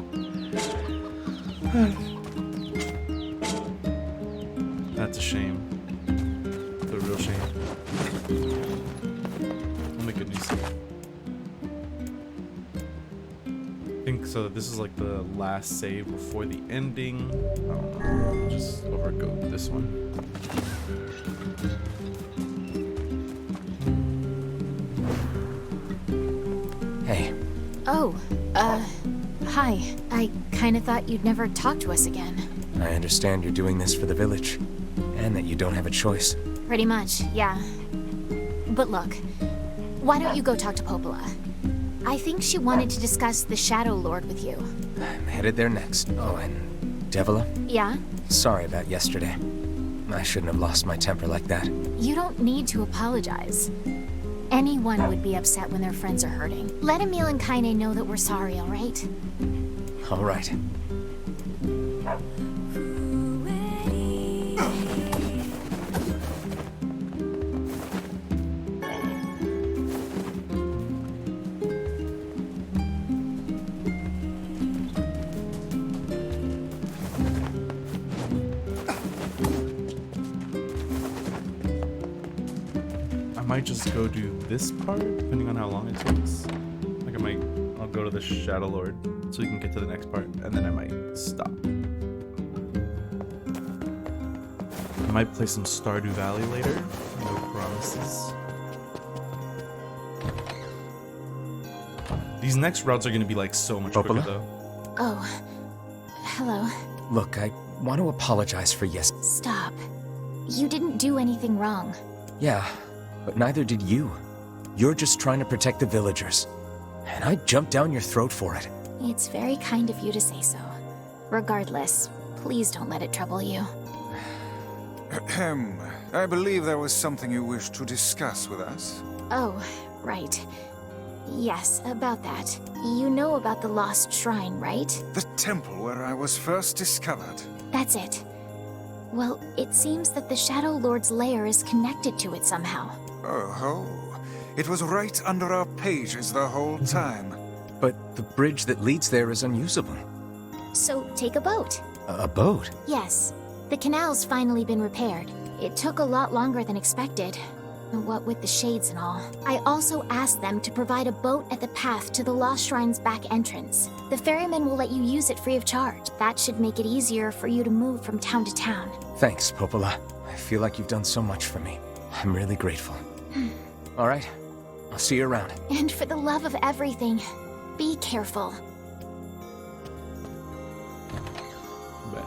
That's a shame. It's a real shame. I'll make a new seed. I think so. This is like the last save before the ending. I don't know. I'll just overgo this one. Hey. Oh, hi. I kinda thought you'd never talk to us again. I understand you're doing this for the village, and that you don't have a choice. Pretty much, yeah. But look, why don't you go talk to Popola? I think she wanted to discuss the Shadow Lord with you. I'm headed there next. Oh, and Devila? Yeah? Sorry about yesterday. I shouldn't have lost my temper like that. You don't need to apologize. Anyone would be upset when their friends are hurting. Let Emil and Kaine know that we're sorry, alright? All right. I might just go do this part, depending on how long it takes. Like I'll go to the Shadow Lord so we can get to the next part, and then I might stop. I might play some Stardew Valley later. No promises. These next routes are gonna be like so much quicker Popola? though. Oh. Hello. Look, I want to apologize for yes. Stop. You didn't do anything wrong. Yeah, but neither did you. You're just trying to protect the villagers. And I jumped down your throat for it. It's very kind of you to say so. Regardless, please don't let it trouble you. Ahem. I believe there was something you wished to discuss with us. Oh, right. Yes, about that. You know about the lost shrine, right? The temple where I was first discovered. That's it. Well, it seems that the Shadow Lord's lair is connected to it somehow. Oh, it was right under our pages the whole time. But the bridge that leads there is unusable. So take a boat. A boat? Yes. The canal's finally been repaired. It took a lot longer than expected. What with the shades and all. I also asked them to provide a boat at the path to the Lost Shrine's back entrance. The ferryman will let you use it free of charge. That should make it easier for you to move from town to town. Thanks, Popola. I feel like you've done so much for me. I'm really grateful. All right. I'll see you around. And for the love of everything, be careful. Bet.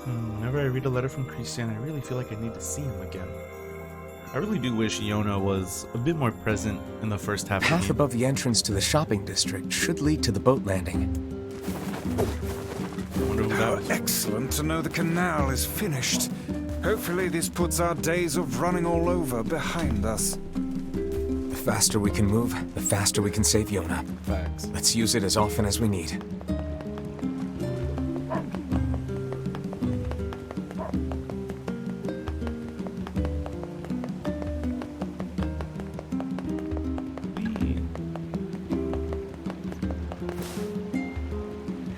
Whenever I read a letter from Christian, I really feel like I need to see him again. I really do wish Yona was a bit more present in the first half of the Path game. above the entrance to the shopping district should lead to the boat landing. I wonder who that How was. excellent to know the canal is finished. Hopefully this puts our days of running all over behind us. The faster we can move, the faster we can save Yona. Facts. Let's use it as often as we need.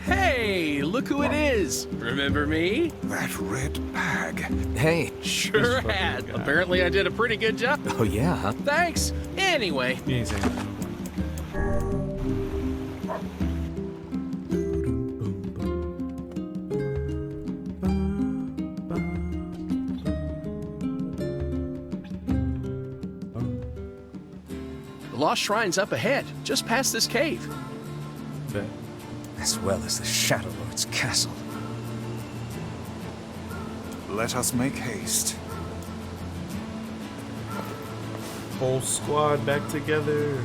Hey, look who it is! Remember me? That red bag. Hey. Sure fucking had. guy. Apparently I did a pretty good job. Oh yeah, huh? Thanks. Anyway, He ain't saying that. the Lost Shrine's up ahead, just past this cave. Bet. As well as the Shadow Lord's castle. Let us make haste. Whole squad back together.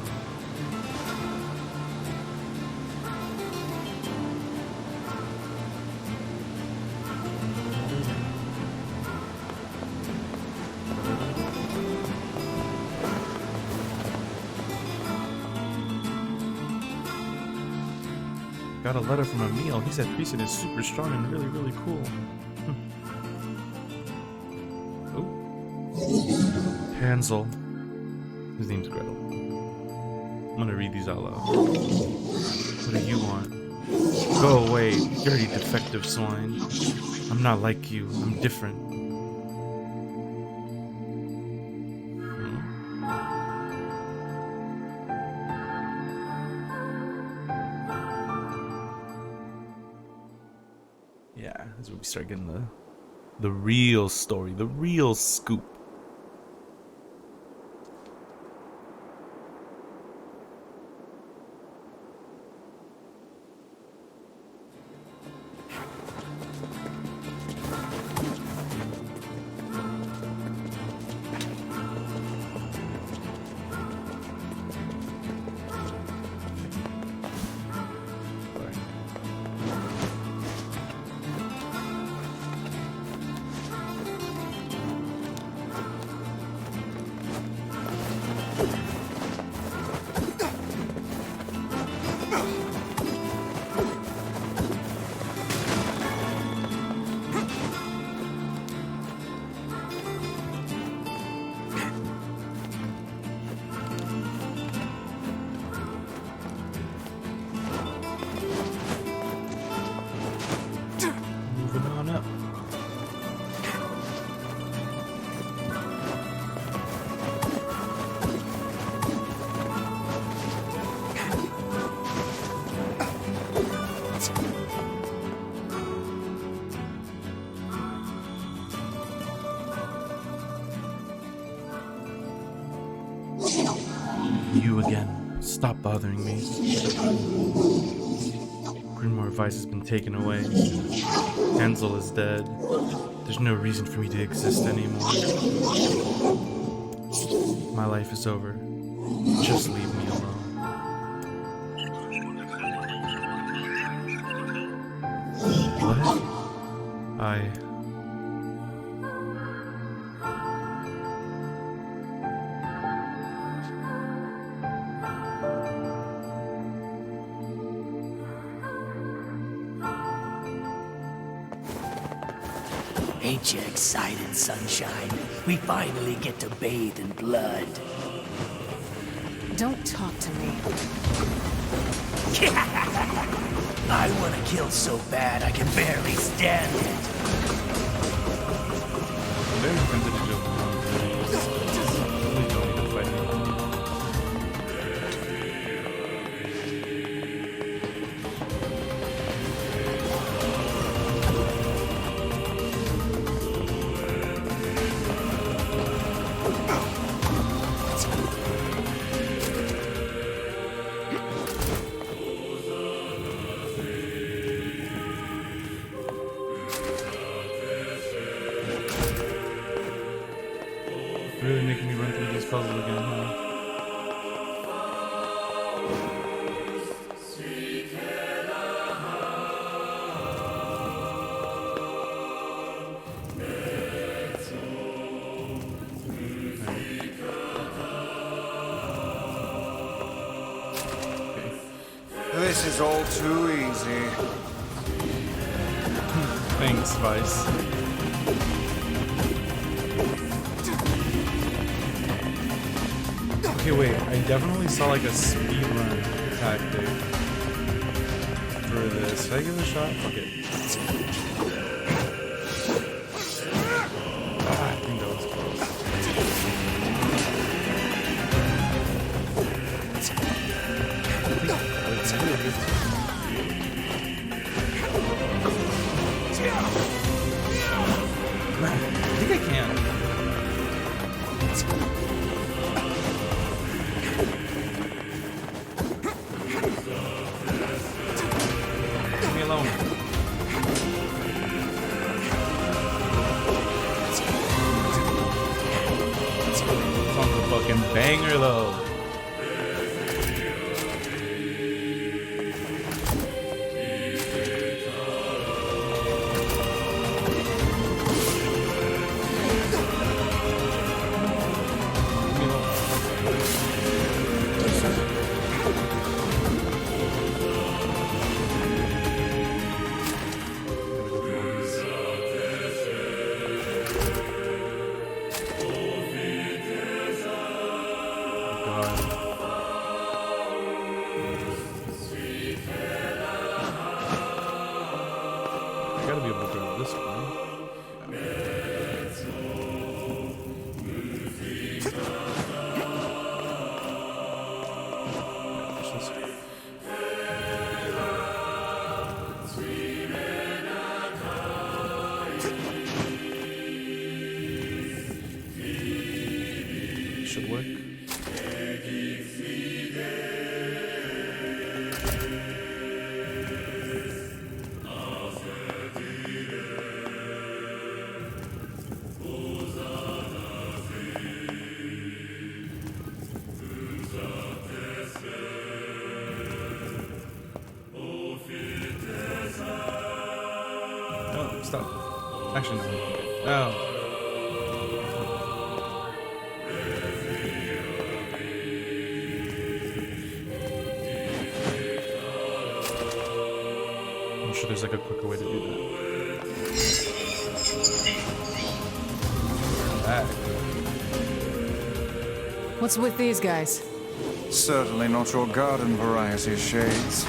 Got a letter from Emil. He said Priestess is super strong and really, really cool. Oh. Hansel. His name's Gretel. I'm gonna read these out loud. What do you want? Go away, dirty defective swine. I'm not like you. I'm different. Yeah, this is where we start getting the real story, the real scoop. Moving on up. You again. Stop bothering me. Grimoire Vice has been taken away. Hansel is dead. There's no reason for me to exist anymore. My life is over. Just leave me alone. What? Ain't you excited, sunshine? We finally get to bathe in blood. Don't talk to me. I want to kill so bad I can barely stand it. Very tempted to jump around. Really don't need to fight anyone. Really making me run through these puzzles again, huh? This is all too easy. Thanks, Vice. Okay, wait, I definitely saw like a speedrun tactic for this. Should I give it a shot? Fuck it. Ah, I think that was close. I think I can. Leave me alone. Song's a fucking banger though. Should work. No, stop. Actually, no. No. I'm sure there's like a quicker way to do that. What's with these guys? Certainly not your garden variety, Shades.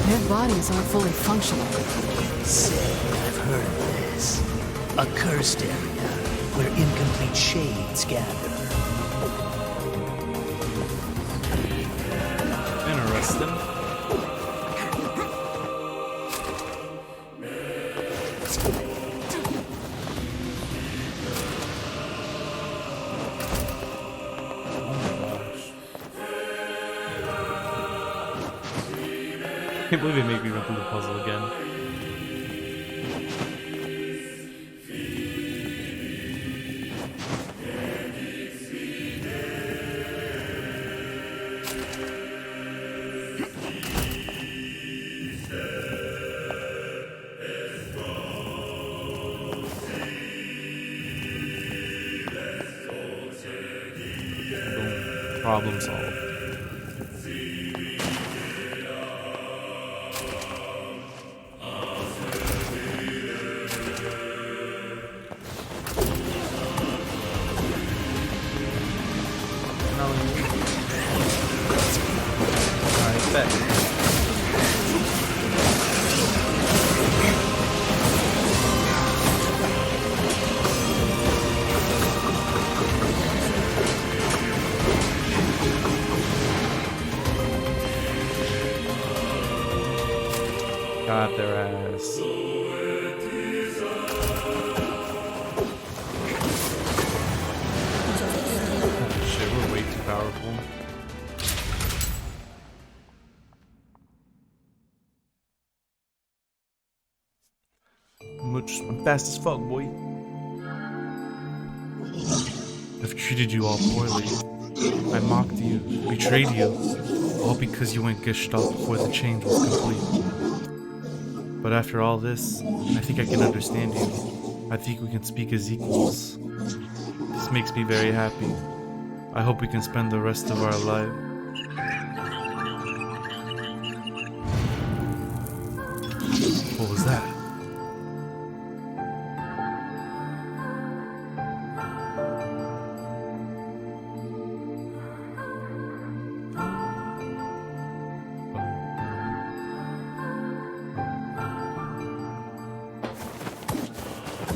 Their bodies aren't fully functional. Say, I've heard of this. A cursed area where incomplete shades gather. Interesting. I can't believe they make me run through the puzzle again. Boom. Problem solved. Got their ass. Holy shit, we're way too powerful. I'm fast as fuck, boy. I've treated you all poorly. I mocked you, betrayed you, all because you went gestalt before the change was complete. But after all this, I think I can understand you. I think we can speak as equals. This makes me very happy. I hope we can spend the rest of our life. What was that?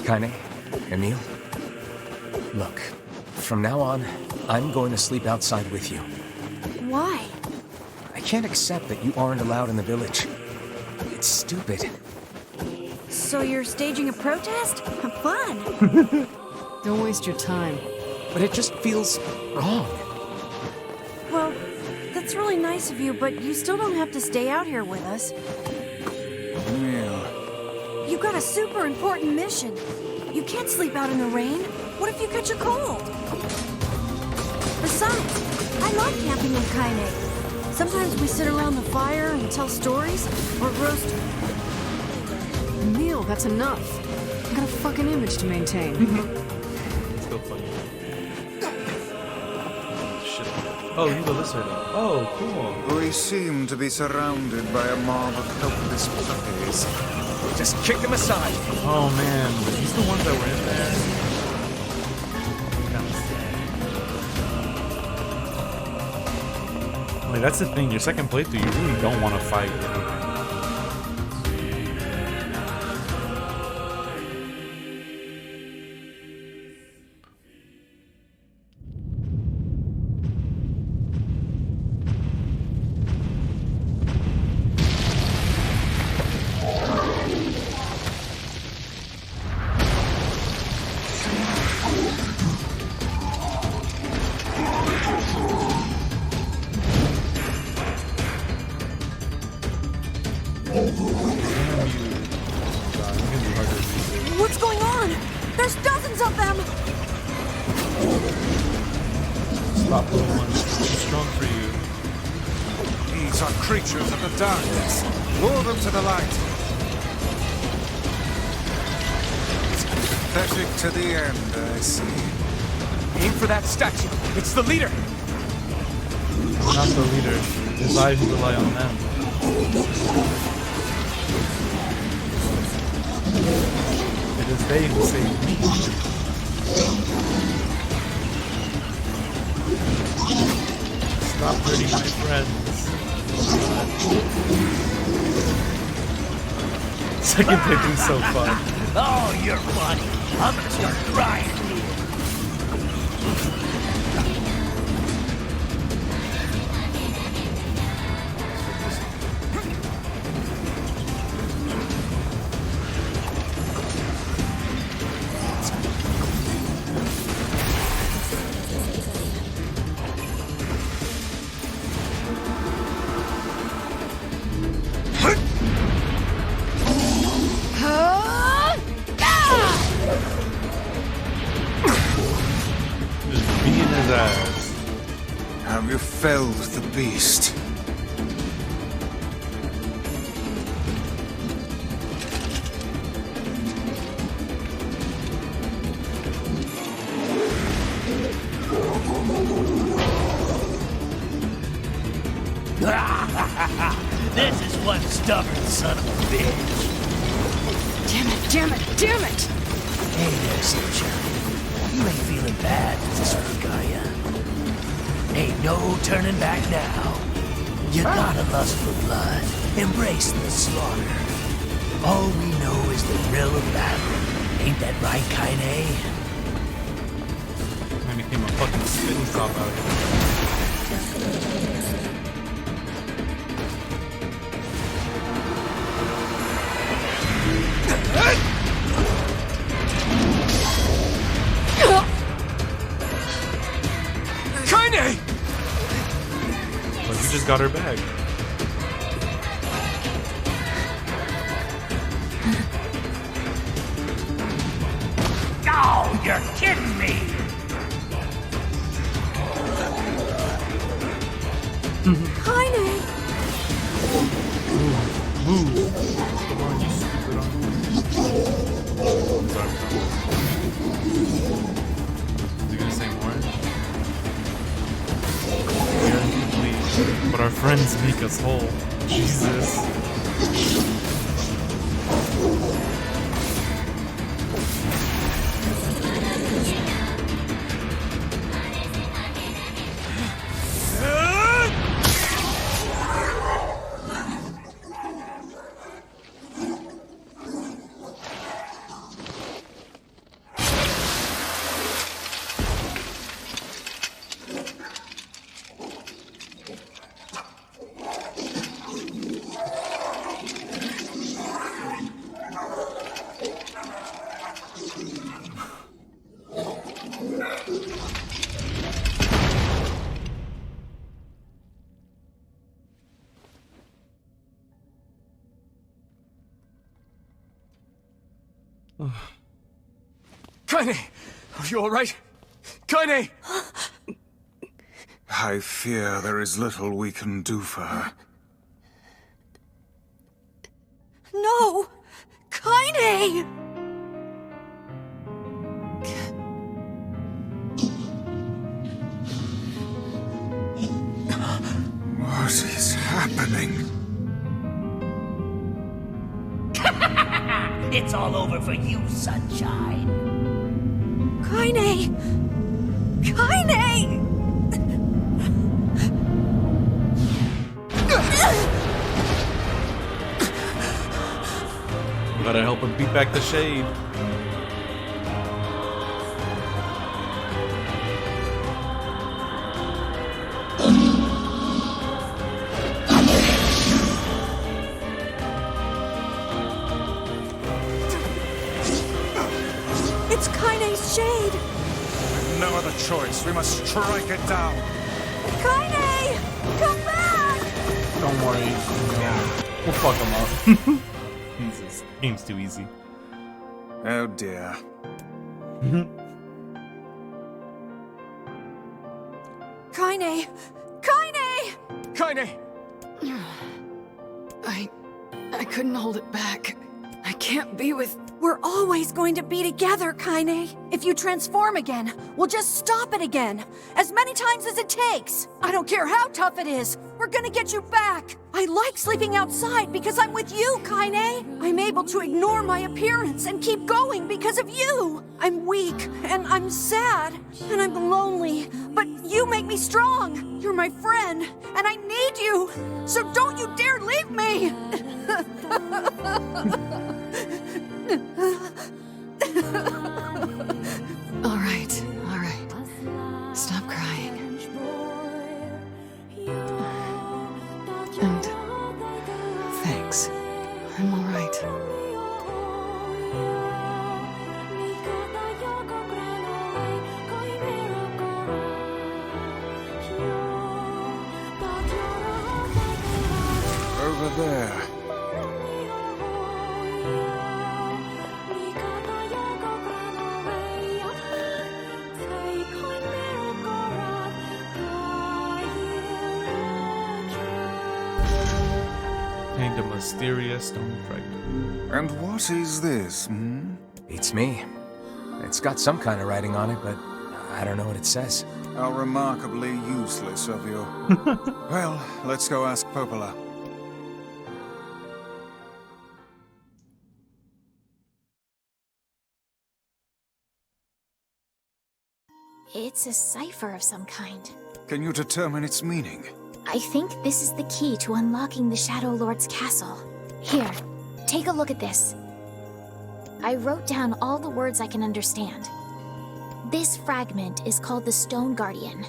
Kaine, Emil, look, from now on, I'm going to sleep outside with you. Why? I can't accept that you aren't allowed in the village. It's stupid. So you're staging a protest? Fun! Don't waste your time. But it just feels wrong. Well, that's really nice of you, but you still don't have to stay out here with us. Emil. You got a super important mission. You can't sleep out in the rain. What if you catch a cold? Besides, I love camping in Kaine. Sometimes we sit around the fire and tell stories, or roast. Emil, that's enough. I got a fucking image to maintain. Still funny. Shit. Oh, you go this way though. Oh, cool. We seem to be surrounded by a mob of helpless puppies. Just kick them aside. Oh man, are these the ones that were in there? Like that's the thing, your second playthrough, you really don't want to fight anything. These are creatures of the darkness. Lure them to the light. Pathetic to the end, I see. Aim for that statue. It's the leader. Not the leader. His eyes rely on them. It is they who save me. Stop hurting my friends. Second pick is so fun. Oh, you're funny. I'm gonna start crying here. Just beating his ass. Have you felled the beast? This is one stubborn son of a bitch. Damn it, damn it, damn it! Hey there, Sunshine. You ain't feeling bad this week, are ya? Ain't no turning back now. You got a lust for blood. Embrace the slaughter. All we know is the thrill of battle. Ain't that right, Kaine? I became a fucking spitting stop out here. Kaine! Well, you just got her back. Oh, you're kidding me! Kaine! Come on, you stupid Sorry. Is he gonna say more? We're incomplete, but our friends make us whole. Jesus. Kaine! Are you alright? Kaine! I fear there is little we can do for her. No! Kaine! What is happening? It's all over for you, Sunshine. Kaine! Kaine! Gotta help him beat back the shade. It's Kaine's shade! With no other choice, we must strike it down. Kaine! Come back! Don't worry. We'll fuck him up. Jesus. Game's too easy. Oh dear. Kaine! Kaine! Kaine! I couldn't hold it back. I can't be with... We're always going to be together, Kaine. If you transform again, we'll just stop it again. As many times as it takes. I don't care how tough it is. We're gonna get you back. I like sleeping outside because I'm with you, Kaine. I'm able to ignore my appearance and keep going because of you. I'm weak, and I'm sad, and I'm lonely. But you make me strong. You're my friend, and I need you. So don't you dare leave me. All right. Stop crying. And thanks. I'm all right. Over there. Contained a mysterious stone fragment. And what is this, hmm? Beats me. It's got some kind of writing on it, but I don't know what it says. How remarkably useless of you. Well, let's go ask Popola. It's a cipher of some kind. Can you determine its meaning? I think this is the key to unlocking the Shadow Lord's castle. Here, take a look at this. I wrote down all the words I can understand. This fragment is called the Stone Guardian.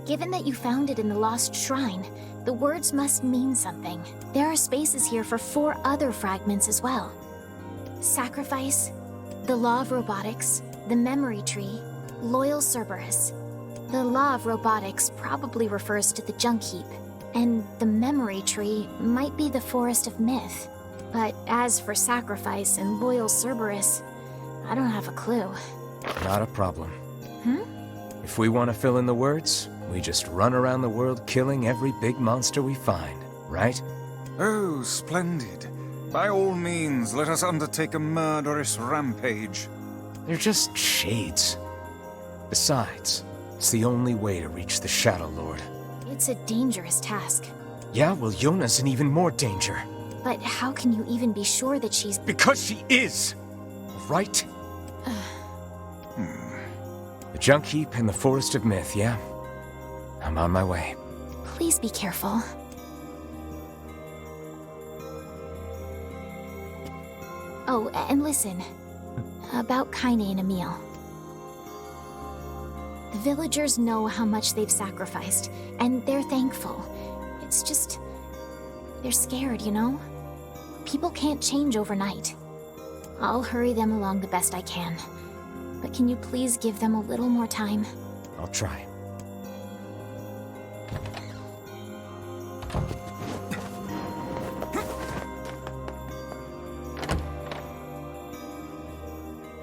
Given that you found it in the Lost Shrine, the words must mean something. There are spaces here for 4 other fragments as well. Sacrifice, the Law of Robotics, the Memory Tree, Loyal Cerberus. The Law of Robotics probably refers to the Junk Heap, and the Memory Tree might be the Forest of Myth. But as for Sacrifice and Loyal Cerberus, I don't have a clue. Not a problem. If we want to fill in the words, we just run around the world killing every big monster we find, right? Oh, splendid. By all means, let us undertake a murderous rampage. They're just shades. Besides, it's the only way to reach the Shadow Lord. It's a dangerous task. Yeah, well, Yona's in even more danger. But how can you even be sure that she's... Because she is! Right? The Junk Heap and the Forest of Myth, yeah? I'm on my way. Please be careful. Oh, and listen. About Kaine and Emil. The villagers know how much they've sacrificed, and they're thankful. It's just... they're scared, you know? People can't change overnight. I'll hurry them along the best I can. But can you please give them a little more time? I'll try.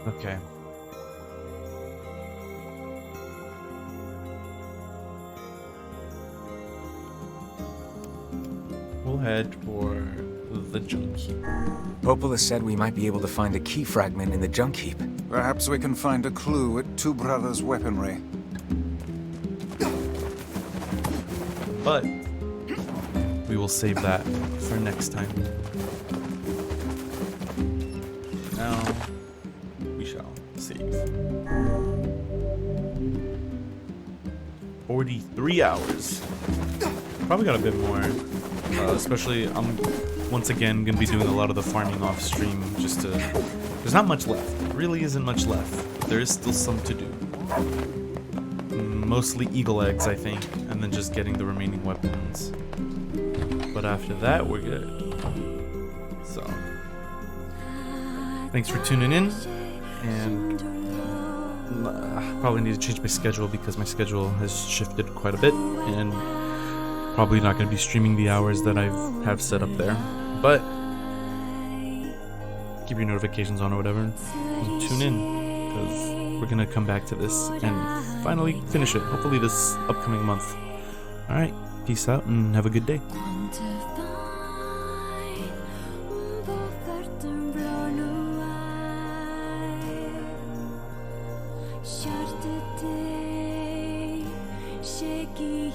Okay. We'll head for the Junk Heap. Popola said we might be able to find a key fragment in the Junk Heap. Perhaps we can find a clue at Two Brothers' weaponry. But we will save that for next time. Now we shall save. 43 hours. Probably got a bit more. Especially, I'm once again gonna be doing a lot of the farming off stream just to... There's not much left. There really isn't much left. But there is still some to do. Mostly eagle eggs, I think, and then just getting the remaining weapons. But after that, we're good. So, thanks for tuning in, and probably need to change my schedule because my schedule has shifted quite a bit, and probably not going to be streaming the hours that I have set up there. But keep your notifications on or whatever, and tune in, because we're going to come back to this and finally finish it, hopefully this upcoming month. Alright, Peace out and have a good day. Shaky